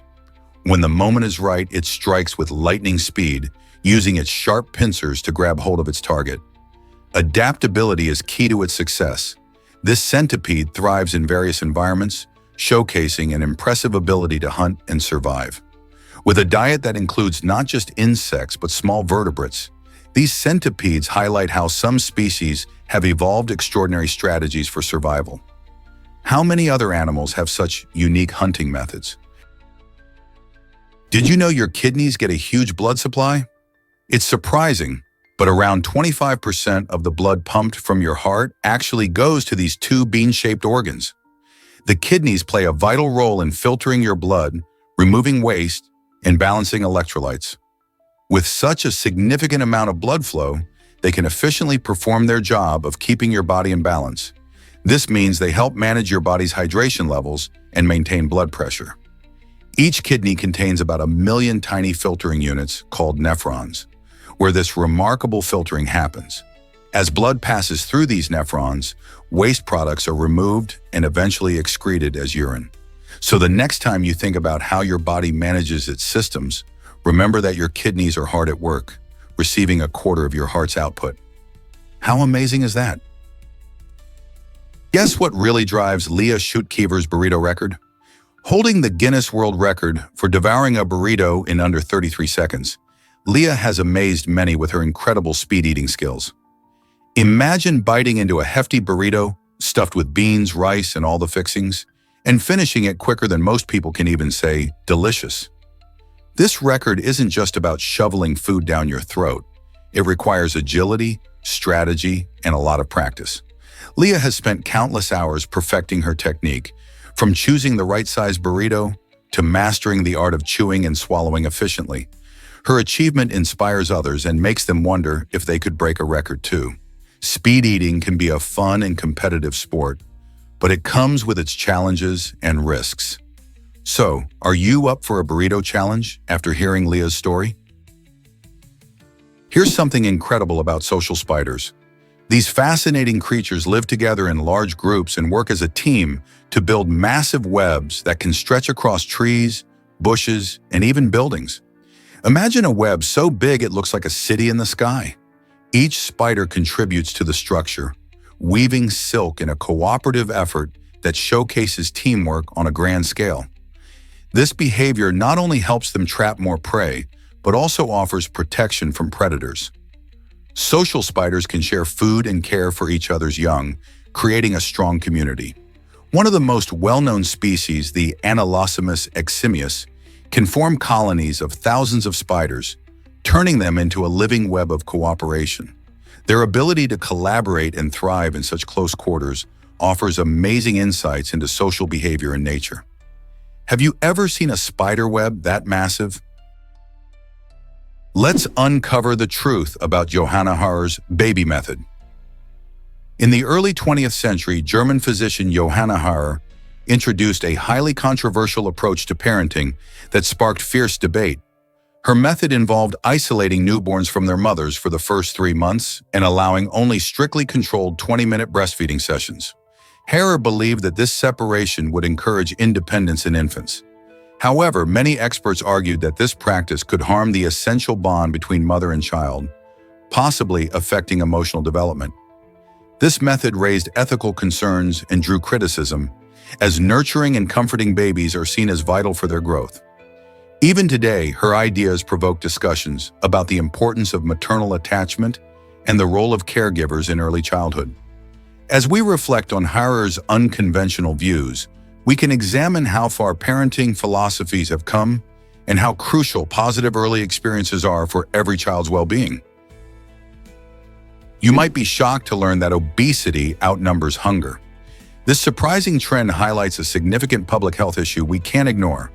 When the moment is right, it strikes with lightning speed, using its sharp pincers to grab hold of its target. Adaptability is key to its success. This centipede thrives in various environments, showcasing an impressive ability to hunt and survive. With a diet that includes not just insects but small vertebrates, these centipedes highlight how some species have evolved extraordinary strategies for survival. How many other animals have such unique hunting methods? Did you know your kidneys get a huge blood supply? It's surprising, but around 25% of the blood pumped from your heart actually goes to these two bean-shaped organs. The kidneys play a vital role in filtering your blood, removing waste, and balancing electrolytes. With such a significant amount of blood flow, they can efficiently perform their job of keeping your body in balance. This means they help manage your body's hydration levels and maintain blood pressure. Each kidney contains about 1 million tiny filtering units called nephrons, where this remarkable filtering happens. As blood passes through these nephrons, waste products are removed and eventually excreted as urine. So the next time you think about how your body manages its systems, remember that your kidneys are hard at work, receiving 1/4 of your heart's output. How amazing is that? Guess what really drives Leah Schuttkever's burrito record? Holding the Guinness World Record for devouring a burrito in under 33 seconds, Leah has amazed many with her incredible speed-eating skills. Imagine biting into a hefty burrito, stuffed with beans, rice, and all the fixings, and finishing it quicker than most people can even say, delicious. This record isn't just about shoveling food down your throat. It requires agility, strategy, and a lot of practice. Leah has spent countless hours perfecting her technique, from choosing the right size burrito to mastering the art of chewing and swallowing efficiently. Her achievement inspires others and makes them wonder if they could break a record too. Speed eating can be a fun and competitive sport, but it comes with its challenges and risks. So, are you up for a burrito challenge after hearing Leah's story? Here's something incredible about social spiders. These fascinating creatures live together in large groups and work as a team to build massive webs that can stretch across trees, bushes, and even buildings. Imagine a web so big it looks like a city in the sky. Each spider contributes to the structure, weaving silk in a cooperative effort that showcases teamwork on a grand scale. This behavior not only helps them trap more prey, but also offers protection from predators. Social spiders can share food and care for each other's young, creating a strong community. One of the most well-known species, the Anelosamus eximius, can form colonies of thousands of spiders, turning them into a living web of cooperation. Their ability to collaborate and thrive in such close quarters offers amazing insights into social behavior in nature. Have you ever seen a spider web that massive? Let's uncover the truth about Johanna Harer's baby method. In the early 20th century, German physician Johanna Harer introduced a highly controversial approach to parenting that sparked fierce debate. Her method involved isolating newborns from their mothers for the first 3 months and allowing only strictly controlled 20-minute breastfeeding sessions. Harer believed that this separation would encourage independence in infants. However, many experts argued that this practice could harm the essential bond between mother and child, possibly affecting emotional development. This method raised ethical concerns and drew criticism, as nurturing and comforting babies are seen as vital for their growth. Even today, her ideas provoke discussions about the importance of maternal attachment and the role of caregivers in early childhood. As we reflect on Harer's unconventional views, we can examine how far parenting philosophies have come and how crucial positive early experiences are for every child's well-being. You might be shocked to learn that obesity outnumbers hunger. This surprising trend highlights a significant public health issue we can't ignore.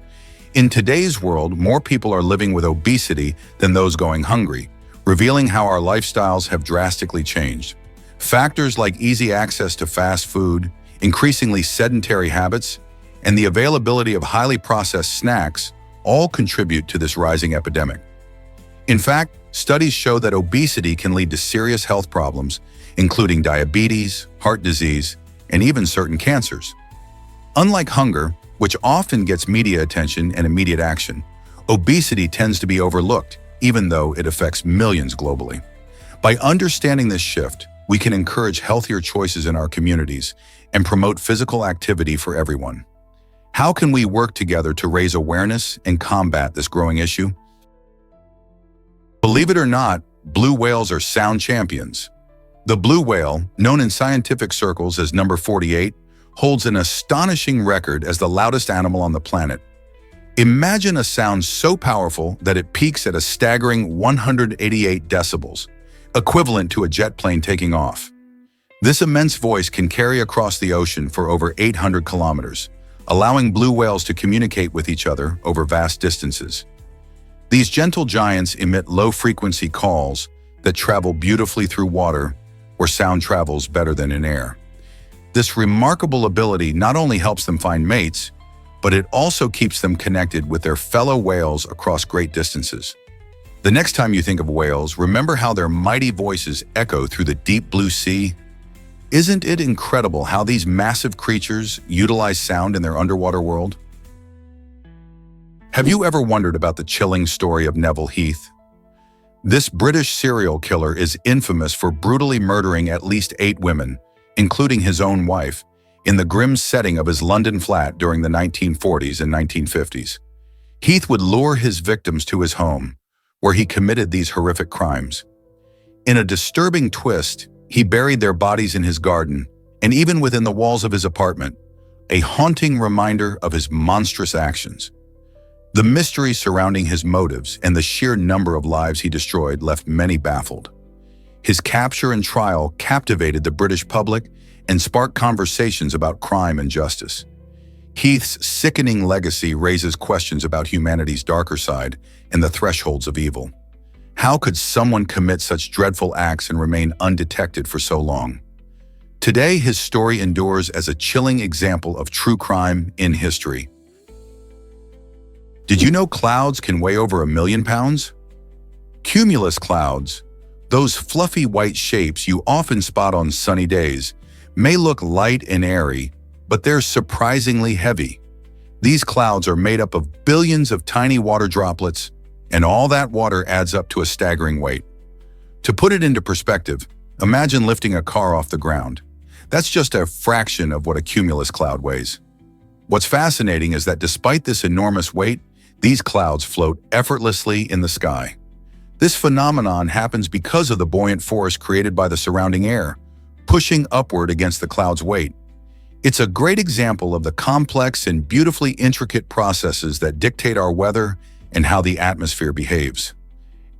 In today's world, more people are living with obesity than those going hungry, revealing how our lifestyles have drastically changed. Factors like easy access to fast food, increasingly sedentary habits, and the availability of highly processed snacks all contribute to this rising epidemic. In fact, studies show that obesity can lead to serious health problems, including diabetes, heart disease, and even certain cancers. Unlike hunger, which often gets media attention and immediate action, obesity tends to be overlooked, even though it affects millions globally. By understanding this shift, we can encourage healthier choices in our communities and promote physical activity for everyone. How can we work together to raise awareness and combat this growing issue? Believe it or not, blue whales are sound champions. The blue whale, known in scientific circles as number 48, holds an astonishing record as the loudest animal on the planet. Imagine a sound so powerful that it peaks at a staggering 188 decibels, equivalent to a jet plane taking off. This immense voice can carry across the ocean for over 800 kilometers, allowing blue whales to communicate with each other over vast distances. These gentle giants emit low-frequency calls that travel beautifully through water, where sound travels better than in air. This remarkable ability not only helps them find mates, but it also keeps them connected with their fellow whales across great distances. The next time you think of whales, remember how their mighty voices echo through the deep blue sea. Isn't it incredible how these massive creatures utilize sound in their underwater world? Have you ever wondered about the chilling story of Neville Heath? This British serial killer is infamous for brutally murdering at least 8 women, including his own wife, in the grim setting of his London flat during the 1940s and 1950s. Heath would lure his victims to his home, where he committed these horrific crimes. In a disturbing twist, he buried their bodies in his garden, and even within the walls of his apartment, a haunting reminder of his monstrous actions. The mystery surrounding his motives and the sheer number of lives he destroyed left many baffled. His capture and trial captivated the British public and sparked conversations about crime and justice. Heath's sickening legacy raises questions about humanity's darker side and the thresholds of evil. How could someone commit such dreadful acts and remain undetected for so long? Today, his story endures as a chilling example of true crime in history. Did you know clouds can weigh over 1 million pounds? Cumulus clouds, those fluffy white shapes you often spot on sunny days, may look light and airy, but they're surprisingly heavy. These clouds are made up of billions of tiny water droplets, and all that water adds up to a staggering weight. To put it into perspective, imagine lifting a car off the ground. That's just a fraction of what a cumulus cloud weighs. What's fascinating is that despite this enormous weight, these clouds float effortlessly in the sky. This phenomenon happens because of the buoyant force created by the surrounding air, pushing upward against the cloud's weight. It's a great example of the complex and beautifully intricate processes that dictate our weather and how the atmosphere behaves.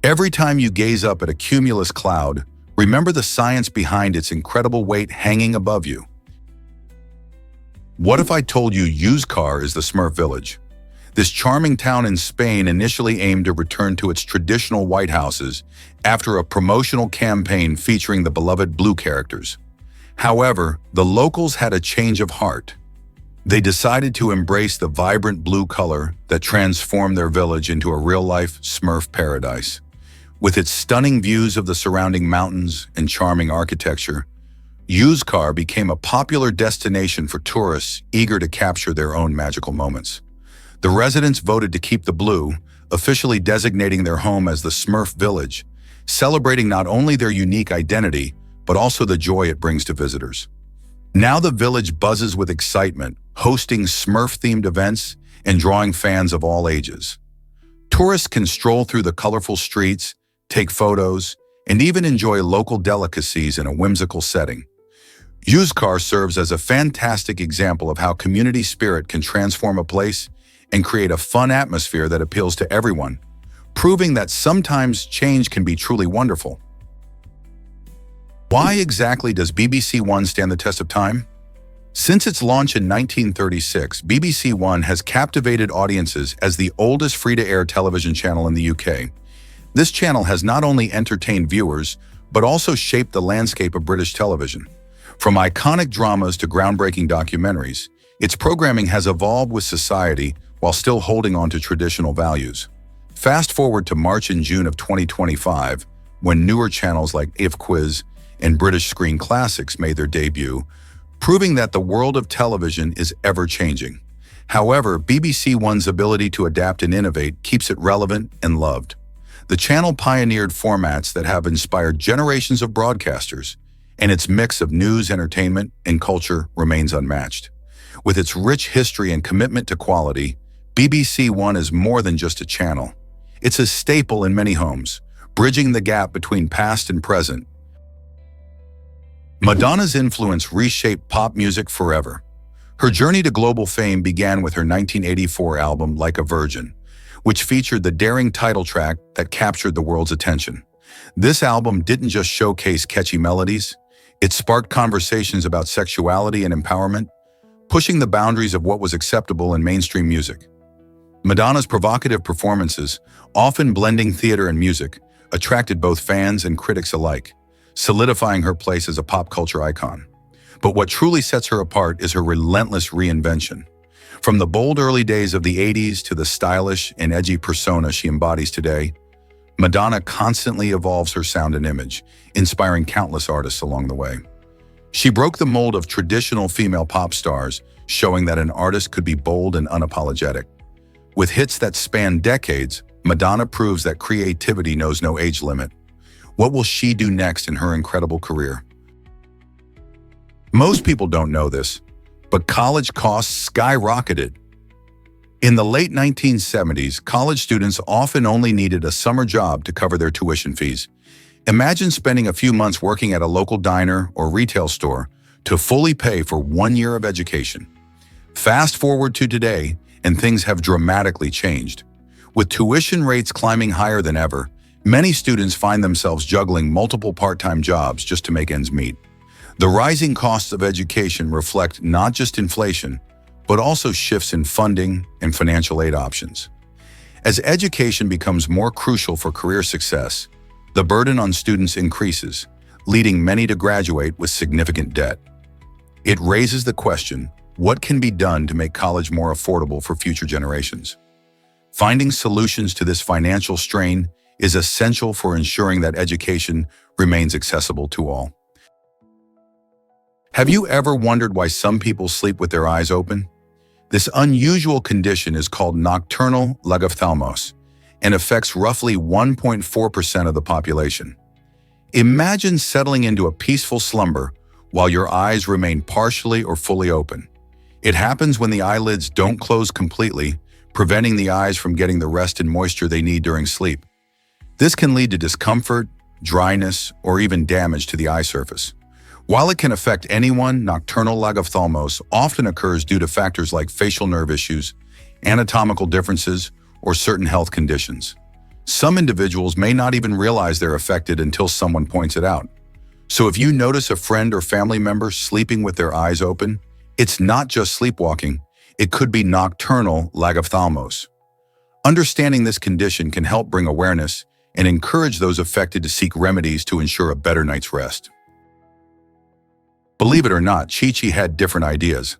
Every time you gaze up at a cumulus cloud, remember the science behind its incredible weight hanging above you. What if I told you Yuzcar is the Smurf village? This charming town in Spain initially aimed to return to its traditional white houses after a promotional campaign featuring the beloved blue characters. However, the locals had a change of heart. They decided to embrace the vibrant blue color that transformed their village into a real-life Smurf paradise. With its stunning views of the surrounding mountains and charming architecture, Yuzcar became a popular destination for tourists eager to capture their own magical moments. The residents voted to keep the blue, officially designating their home as the Smurf Village, celebrating not only their unique identity, but also the joy it brings to visitors. Now the village buzzes with excitement, hosting Smurf-themed events and drawing fans of all ages. Tourists can stroll through the colorful streets, take photos, and even enjoy local delicacies in a whimsical setting. Used Car serves as a fantastic example of how community spirit can transform a place and create a fun atmosphere that appeals to everyone, proving that sometimes change can be truly wonderful. Why exactly does BBC One stand the test of time? Since its launch in 1936, BBC One has captivated audiences as the oldest free-to-air television channel in the UK. This channel has not only entertained viewers, but also shaped the landscape of British television. From iconic dramas to groundbreaking documentaries, its programming has evolved with society while still holding on to traditional values. Fast forward to March and June of 2025, when newer channels like If Quiz and British Screen Classics made their debut, proving that the world of television is ever-changing. However, BBC One's ability to adapt and innovate keeps it relevant and loved. The channel pioneered formats that have inspired generations of broadcasters, and its mix of news, entertainment, and culture remains unmatched. With its rich history and commitment to quality, BBC One is more than just a channel. It's a staple in many homes, bridging the gap between past and present. Madonna's influence reshaped pop music forever. Her journey to global fame began with her 1984 album Like a Virgin, which featured the daring title track that captured the world's attention. This album didn't just showcase catchy melodies, it sparked conversations about sexuality and empowerment, pushing the boundaries of what was acceptable in mainstream music. Madonna's provocative performances, often blending theater and music, attracted both fans and critics alike, solidifying her place as a pop culture icon. But what truly sets her apart is her relentless reinvention. From the bold early days of the 80s to the stylish and edgy persona she embodies today, Madonna constantly evolves her sound and image, inspiring countless artists along the way. She broke the mold of traditional female pop stars, showing that an artist could be bold and unapologetic. With hits that span decades, Madonna proves that creativity knows no age limit. What will she do next in her incredible career? Most people don't know this, but college costs skyrocketed. In the late 1970s, college students often only needed a summer job to cover their tuition fees. Imagine spending a few months working at a local diner or retail store to fully pay for 1 year of education. Fast forward to today, and things have dramatically changed. With tuition rates climbing higher than ever, many students find themselves juggling multiple part-time jobs just to make ends meet. The rising costs of education reflect not just inflation, but also shifts in funding and financial aid options. As education becomes more crucial for career success, the burden on students increases, leading many to graduate with significant debt. It raises the question, what can be done to make college more affordable for future generations? Finding solutions to this financial strain is essential for ensuring that education remains accessible to all. Have you ever wondered why some people sleep with their eyes open? This unusual condition is called nocturnal lagophthalmos and affects roughly 1.4% of the population. Imagine settling into a peaceful slumber while your eyes remain partially or fully open. It happens when the eyelids don't close completely, preventing the eyes from getting the rest and moisture they need during sleep. This can lead to discomfort, dryness, or even damage to the eye surface. While it can affect anyone, nocturnal lagophthalmos often occurs due to factors like facial nerve issues, anatomical differences, or certain health conditions. Some individuals may not even realize they're affected until someone points it out. So if you notice a friend or family member sleeping with their eyes open, it's not just sleepwalking, it could be nocturnal lagophthalmos. Understanding this condition can help bring awareness and encourage those affected to seek remedies to ensure a better night's rest. Believe it or not, Chi-Chi had different ideas.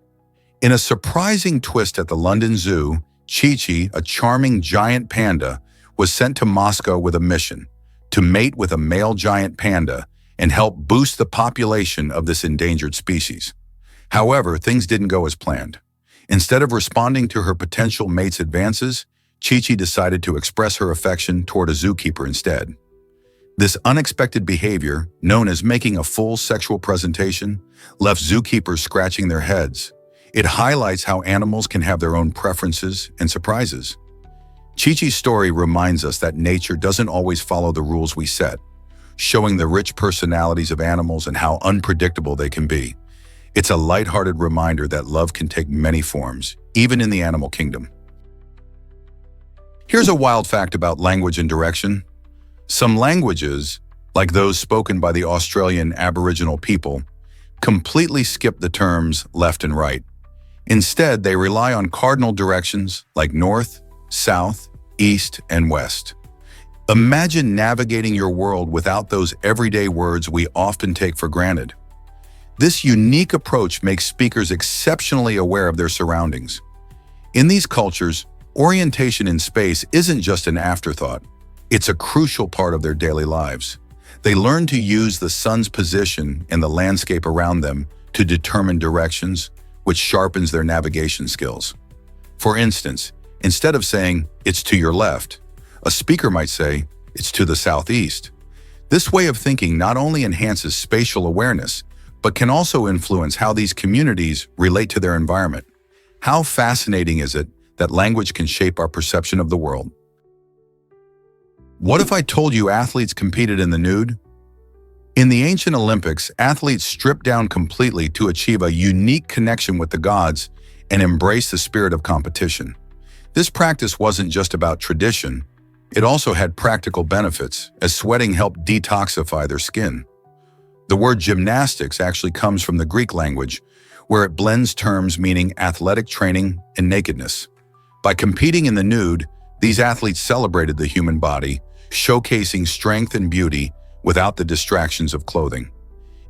In a surprising twist at the London Zoo, Chi-Chi, a charming giant panda, was sent to Moscow with a mission to mate with a male giant panda and help boost the population of this endangered species. However, things didn't go as planned. Instead of responding to her potential mate's advances, Chi-Chi decided to express her affection toward a zookeeper instead. This unexpected behavior, known as making a full sexual presentation, left zookeepers scratching their heads. It highlights how animals can have their own preferences and surprises. Chi-Chi's story reminds us that nature doesn't always follow the rules we set, showing the rich personalities of animals and how unpredictable they can be. It's a lighthearted reminder that love can take many forms, even in the animal kingdom. Here's a wild fact about language and direction. Some languages, like those spoken by the Australian Aboriginal people, completely skip the terms left and right. Instead, they rely on cardinal directions like north, south, east, and west. Imagine navigating your world without those everyday words we often take for granted. This unique approach makes speakers exceptionally aware of their surroundings. In these cultures, orientation in space isn't just an afterthought. It's a crucial part of their daily lives. They learn to use the sun's position and the landscape around them to determine directions, which sharpens their navigation skills. For instance, instead of saying, "It's to your left," a speaker might say, "It's to the southeast." This way of thinking not only enhances spatial awareness, but can also influence how these communities relate to their environment. How fascinating is it that language can shape our perception of the world? What if I told you athletes competed in the nude? In the ancient Olympics, athletes stripped down completely to achieve a unique connection with the gods and embrace the spirit of competition. This practice wasn't just about tradition, it also had practical benefits, as sweating helped detoxify their skin. The word gymnastics actually comes from the Greek language, where it blends terms meaning athletic training and nakedness. By competing in the nude, these athletes celebrated the human body, showcasing strength and beauty without the distractions of clothing.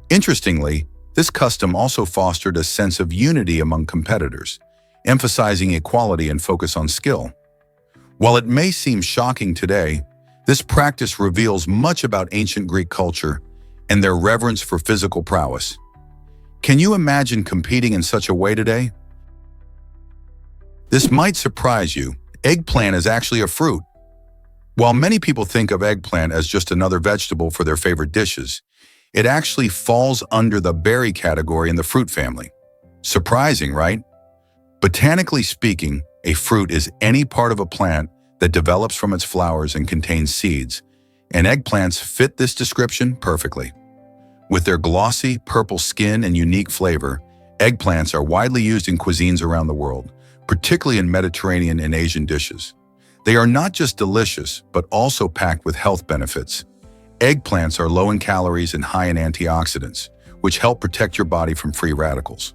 Interestingly, this custom also fostered a sense of unity among competitors, emphasizing equality and focus on skill. While it may seem shocking today, this practice reveals much about ancient Greek culture and their reverence for physical prowess. Can you imagine competing in such a way today? This might surprise you. Eggplant is actually a fruit. While many people think of eggplant as just another vegetable for their favorite dishes, it actually falls under the berry category in the fruit family. Surprising, right? Botanically speaking, a fruit is any part of a plant that develops from its flowers and contains seeds, and eggplants fit this description perfectly. With their glossy, purple skin and unique flavor, eggplants are widely used in cuisines around the world, particularly in Mediterranean and Asian dishes. They are not just delicious, but also packed with health benefits. Eggplants are low in calories and high in antioxidants, which help protect your body from free radicals.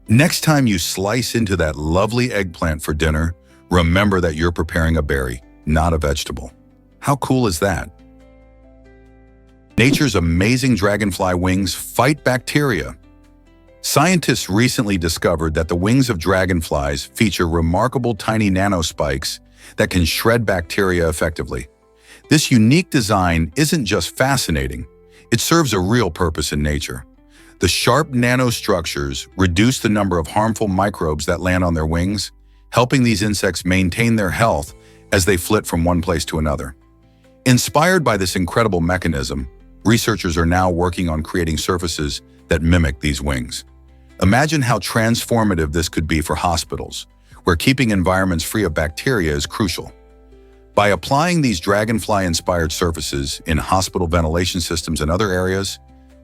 Next time you slice into that lovely eggplant for dinner, remember that you're preparing a berry, not a vegetable. How cool is that? Nature's amazing dragonfly wings fight bacteria. Scientists recently discovered that the wings of dragonflies feature remarkable tiny nanospikes that can shred bacteria effectively. This unique design isn't just fascinating, it serves a real purpose in nature. The sharp nanostructures reduce the number of harmful microbes that land on their wings, helping these insects maintain their health as they flit from one place to another. Inspired by this incredible mechanism, researchers are now working on creating surfaces that mimic these wings. Imagine how transformative this could be for hospitals, where keeping environments free of bacteria is crucial. By applying these dragonfly-inspired surfaces in hospital ventilation systems and other areas,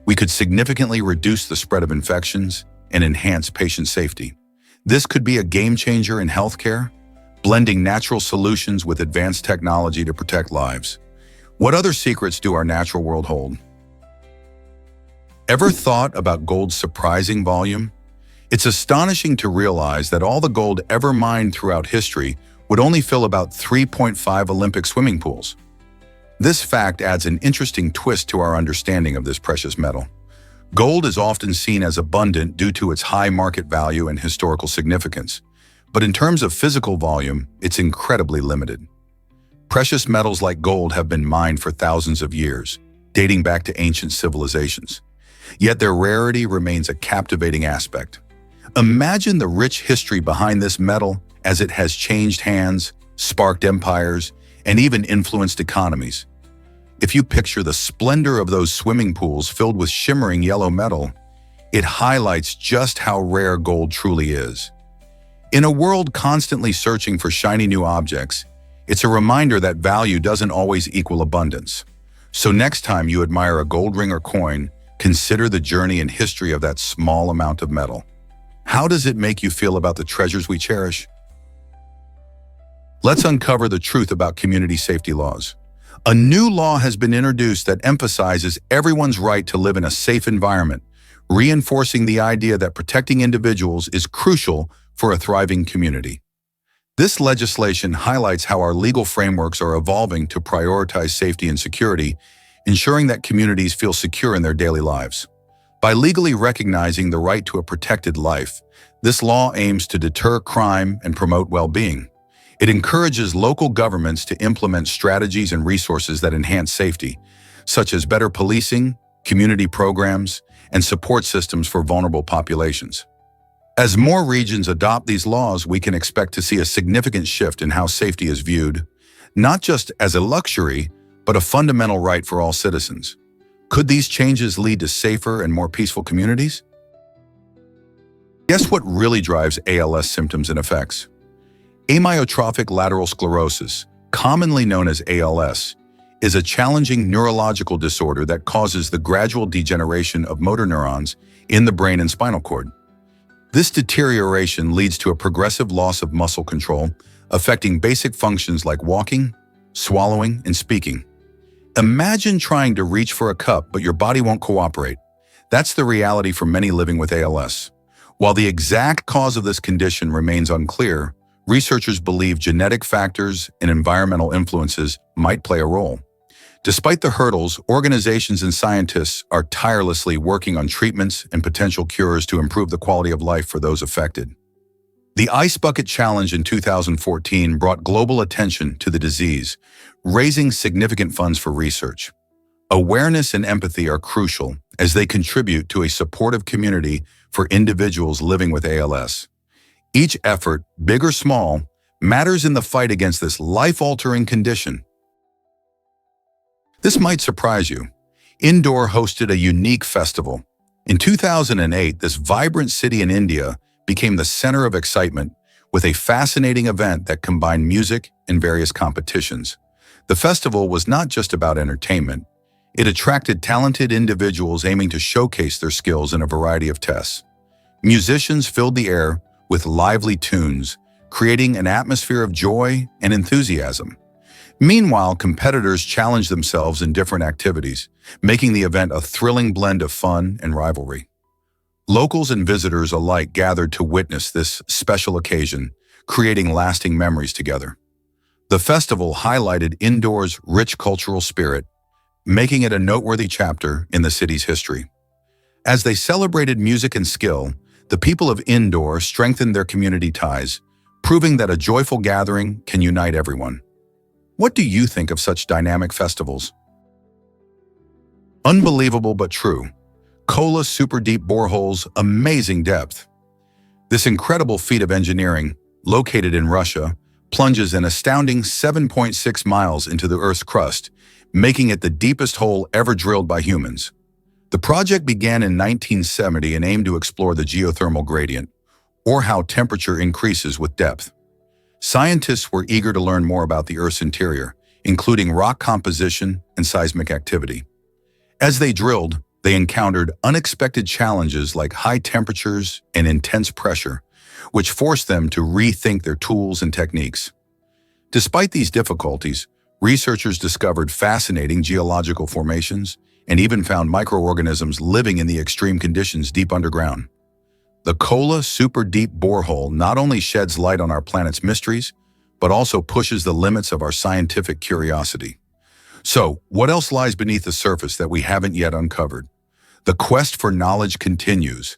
we could significantly reduce the spread of infections and enhance patient safety. This could be a game-changer in healthcare, blending natural solutions with advanced technology to protect lives. What other secrets do our natural world hold? Ever thought about gold's surprising volume? It's astonishing to realize that all the gold ever mined throughout history would only fill about 3.5 Olympic swimming pools. This fact adds an interesting twist to our understanding of this precious metal. Gold is often seen as abundant due to its high market value and historical significance, but in terms of physical volume, it's incredibly limited. Precious metals like gold have been mined for thousands of years, dating back to ancient civilizations. Yet their rarity remains a captivating aspect. Imagine the rich history behind this metal as it has changed hands, sparked empires, and even influenced economies. If you picture the splendor of those swimming pools filled with shimmering yellow metal, it highlights just how rare gold truly is. In a world constantly searching for shiny new objects, It's a reminder that value doesn't always equal abundance. So next time you admire a gold ring or coin, consider the journey and history of that small amount of metal. How does it make you feel about the treasures we cherish? Let's uncover the truth about community safety laws. A new law has been introduced that emphasizes everyone's right to live in a safe environment, reinforcing the idea that protecting individuals is crucial for a thriving community. This legislation highlights how our legal frameworks are evolving to prioritize safety and security, ensuring that communities feel secure in their daily lives. By legally recognizing the right to a protected life, this law aims to deter crime and promote well-being. It encourages local governments to implement strategies and resources that enhance safety, such as better policing, community programs, and support systems for vulnerable populations. As more regions adopt these laws, we can expect to see a significant shift in how safety is viewed, not just as a luxury, but a fundamental right for all citizens. Could these changes lead to safer and more peaceful communities? Guess what really drives ALS symptoms and effects? Amyotrophic lateral sclerosis, commonly known as ALS, is a challenging neurological disorder that causes the gradual degeneration of motor neurons in the brain and spinal cord. This deterioration leads to a progressive loss of muscle control, affecting basic functions like walking, swallowing, and speaking. Imagine trying to reach for a cup, but your body won't cooperate. That's the reality for many living with ALS. While the exact cause of this condition remains unclear, researchers believe genetic factors and environmental influences might play a role. Despite the hurdles, organizations and scientists are tirelessly working on treatments and potential cures to improve the quality of life for those affected. The Ice Bucket Challenge in 2014 brought global attention to the disease, raising significant funds for research. Awareness and empathy are crucial as they contribute to a supportive community for individuals living with ALS. Each effort, big or small, matters in the fight against this life-altering condition. This might surprise you. Indore hosted a unique festival. In 2008, this vibrant city in India became the center of excitement with a fascinating event that combined music and various competitions. The festival was not just about entertainment. It attracted talented individuals aiming to showcase their skills in a variety of tests. Musicians filled the air with lively tunes, creating an atmosphere of joy and enthusiasm. Meanwhile, competitors challenged themselves in different activities, making the event a thrilling blend of fun and rivalry. Locals and visitors alike gathered to witness this special occasion, creating lasting memories together. The festival highlighted Indore's rich cultural spirit, making it a noteworthy chapter in the city's history. As they celebrated music and skill, the people of Indore strengthened their community ties, proving that a joyful gathering can unite everyone. What do you think of such dynamic festivals? Unbelievable but true. Kola super deep boreholes, amazing depth. This incredible feat of engineering, located in Russia, plunges an astounding 7.6 miles into the Earth's crust, making it the deepest hole ever drilled by humans. The project began in 1970 and aimed to explore the geothermal gradient, or how temperature increases with depth. Scientists were eager to learn more about the Earth's interior, including rock composition and seismic activity. As they drilled, they encountered unexpected challenges like high temperatures and intense pressure, which forced them to rethink their tools and techniques. Despite these difficulties, researchers discovered fascinating geological formations and even found microorganisms living in the extreme conditions deep underground. The Kola super deep borehole not only sheds light on our planet's mysteries, but also pushes the limits of our scientific curiosity. So, what else lies beneath the surface that we haven't yet uncovered? The quest for knowledge continues.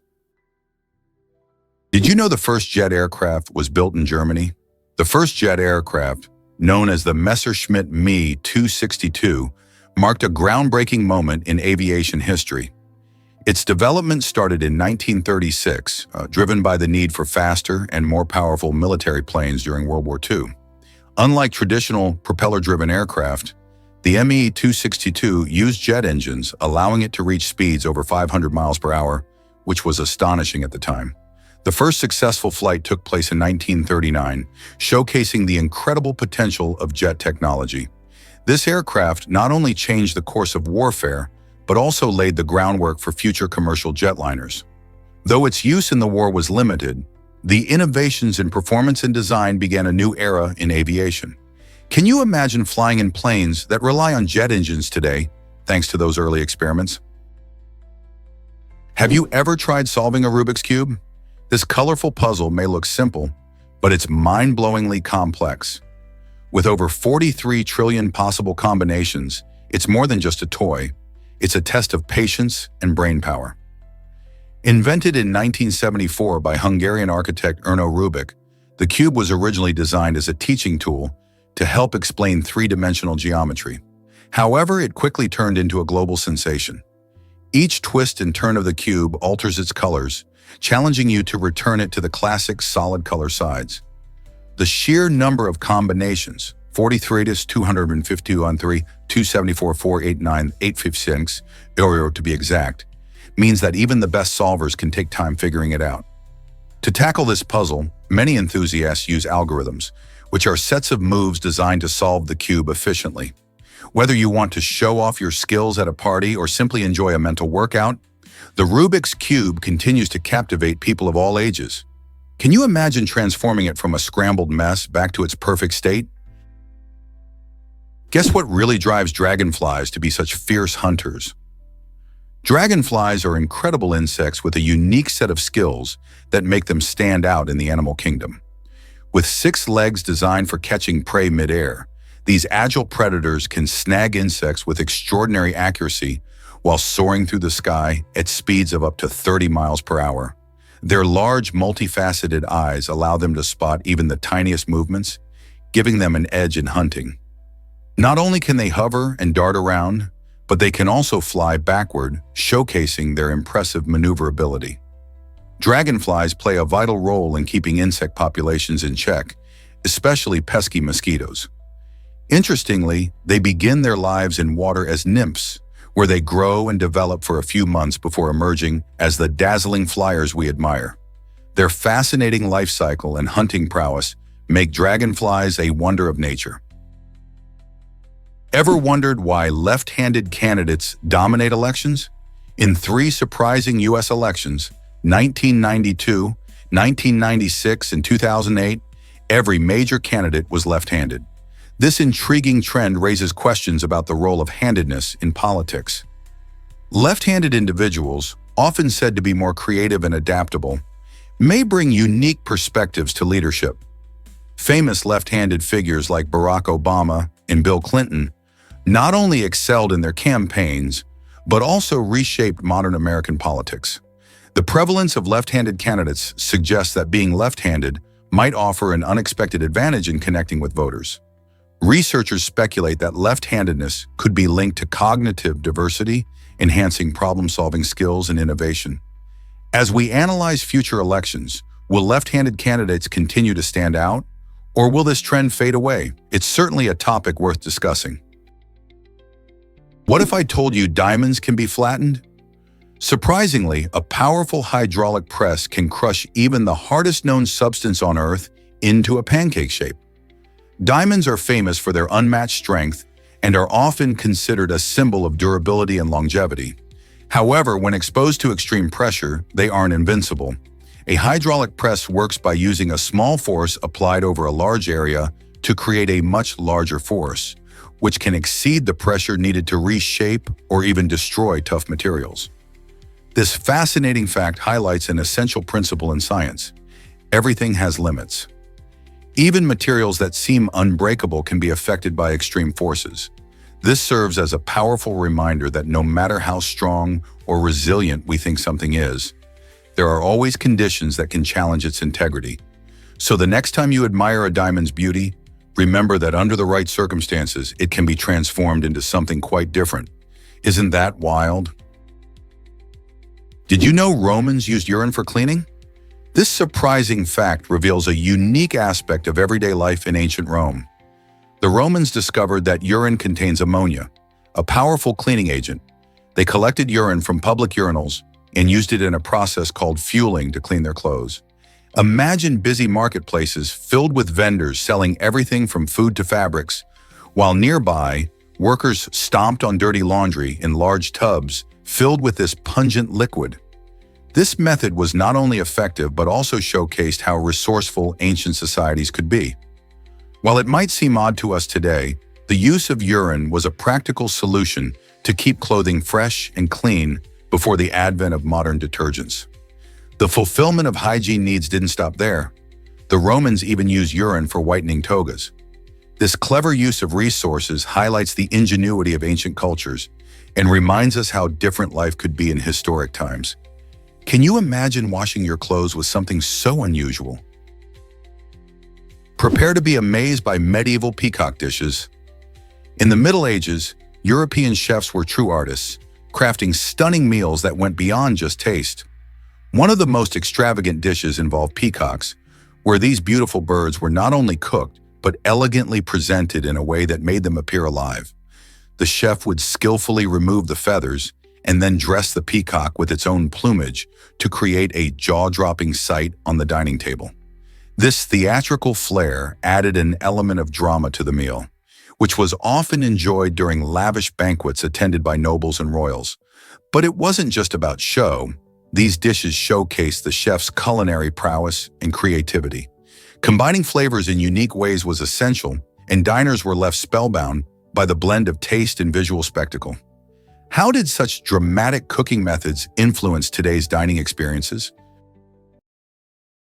Did you know the first jet aircraft was built in Germany? The first jet aircraft, known as the Messerschmitt Me 262, marked a groundbreaking moment in aviation history. Its development started in 1936, driven by the need for faster and more powerful military planes during World War II. Unlike traditional propeller-driven aircraft, the Me 262 used jet engines, allowing it to reach speeds over 500 miles per hour, which was astonishing at the time. The first successful flight took place in 1939, showcasing the incredible potential of jet technology. This aircraft not only changed the course of warfare, but also laid the groundwork for future commercial jetliners. Though its use in the war was limited, the innovations in performance and design began a new era in aviation. Can you imagine flying in planes that rely on jet engines today, thanks to those early experiments? Have you ever tried solving a Rubik's Cube? This colorful puzzle may look simple, but it's mind-blowingly complex. With over 43 trillion possible combinations, it's more than just a toy. It's a test of patience and brainpower. Invented in 1974 by Hungarian architect Erno Rubik, the cube was originally designed as a teaching tool to help explain three-dimensional geometry. However, it quickly turned into a global sensation. Each twist and turn of the cube alters its colors, challenging you to return it to the classic solid color sides. The sheer number of combinations, 43 to 252 on 3, 274, 489, 856, to be exact, means that even the best solvers can take time figuring it out. To tackle this puzzle, many enthusiasts use algorithms, which are sets of moves designed to solve the cube efficiently. Whether you want to show off your skills at a party or simply enjoy a mental workout, the Rubik's Cube continues to captivate people of all ages. Can you imagine transforming it from a scrambled mess back to its perfect state? Guess what really drives dragonflies to be such fierce hunters? Dragonflies are incredible insects with a unique set of skills that make them stand out in the animal kingdom. With 6 legs designed for catching prey midair, these agile predators can snag insects with extraordinary accuracy while soaring through the sky at speeds of up to 30 miles per hour. Their large, multifaceted eyes allow them to spot even the tiniest movements, giving them an edge in hunting. Not only can they hover and dart around, but they can also fly backward, showcasing their impressive maneuverability. Dragonflies play a vital role in keeping insect populations in check, especially pesky mosquitoes. Interestingly, they begin their lives in water as nymphs, where they grow and develop for a few months before emerging as the dazzling flyers we admire. Their fascinating life cycle and hunting prowess make dragonflies a wonder of nature. Ever wondered why left-handed candidates dominate elections? In 3 surprising U.S. elections, 1992, 1996, and 2008, every major candidate was left-handed. This intriguing trend raises questions about the role of handedness in politics. Left-handed individuals, often said to be more creative and adaptable, may bring unique perspectives to leadership. Famous left-handed figures like Barack Obama and Bill Clinton not only excelled in their campaigns, but also reshaped modern American politics. The prevalence of left-handed candidates suggests that being left-handed might offer an unexpected advantage in connecting with voters. Researchers speculate that left-handedness could be linked to cognitive diversity, enhancing problem-solving skills and innovation. As we analyze future elections, will left-handed candidates continue to stand out, or will this trend fade away? It's certainly a topic worth discussing. What if I told you diamonds can be flattened? Surprisingly, a powerful hydraulic press can crush even the hardest known substance on Earth into a pancake shape. Diamonds are famous for their unmatched strength and are often considered a symbol of durability and longevity. However, when exposed to extreme pressure, they aren't invincible. A hydraulic press works by using a small force applied over a large area to create a much larger force, which can exceed the pressure needed to reshape or even destroy tough materials. This fascinating fact highlights an essential principle in science. Everything has limits. Even materials that seem unbreakable can be affected by extreme forces. This serves as a powerful reminder that no matter how strong or resilient we think something is, there are always conditions that can challenge its integrity. So the next time you admire a diamond's beauty, remember that under the right circumstances, it can be transformed into something quite different. Isn't that wild? Did you know Romans used urine for cleaning? This surprising fact reveals a unique aspect of everyday life in ancient Rome. The Romans discovered that urine contains ammonia, a powerful cleaning agent. They collected urine from public urinals and used it in a process called fueling to clean their clothes. Imagine busy marketplaces filled with vendors selling everything from food to fabrics, while nearby, workers stomped on dirty laundry in large tubs filled with this pungent liquid. This method was not only effective but also showcased how resourceful ancient societies could be. While it might seem odd to us today, the use of urine was a practical solution to keep clothing fresh and clean before the advent of modern detergents. The fulfillment of hygiene needs didn't stop there. The Romans even used urine for whitening togas. This clever use of resources highlights the ingenuity of ancient cultures and reminds us how different life could be in historic times. Can you imagine washing your clothes with something so unusual? Prepare to be amazed by medieval peacock dishes. In the Middle Ages, European chefs were true artists, crafting stunning meals that went beyond just taste. One of the most extravagant dishes involved peacocks, where these beautiful birds were not only cooked, but elegantly presented in a way that made them appear alive. The chef would skillfully remove the feathers and then dress the peacock with its own plumage to create a jaw-dropping sight on the dining table. This theatrical flair added an element of drama to the meal, which was often enjoyed during lavish banquets attended by nobles and royals. But it wasn't just about show. These dishes showcased the chef's culinary prowess and creativity. Combining flavors in unique ways was essential, and diners were left spellbound by the blend of taste and visual spectacle. How did such dramatic cooking methods influence today's dining experiences?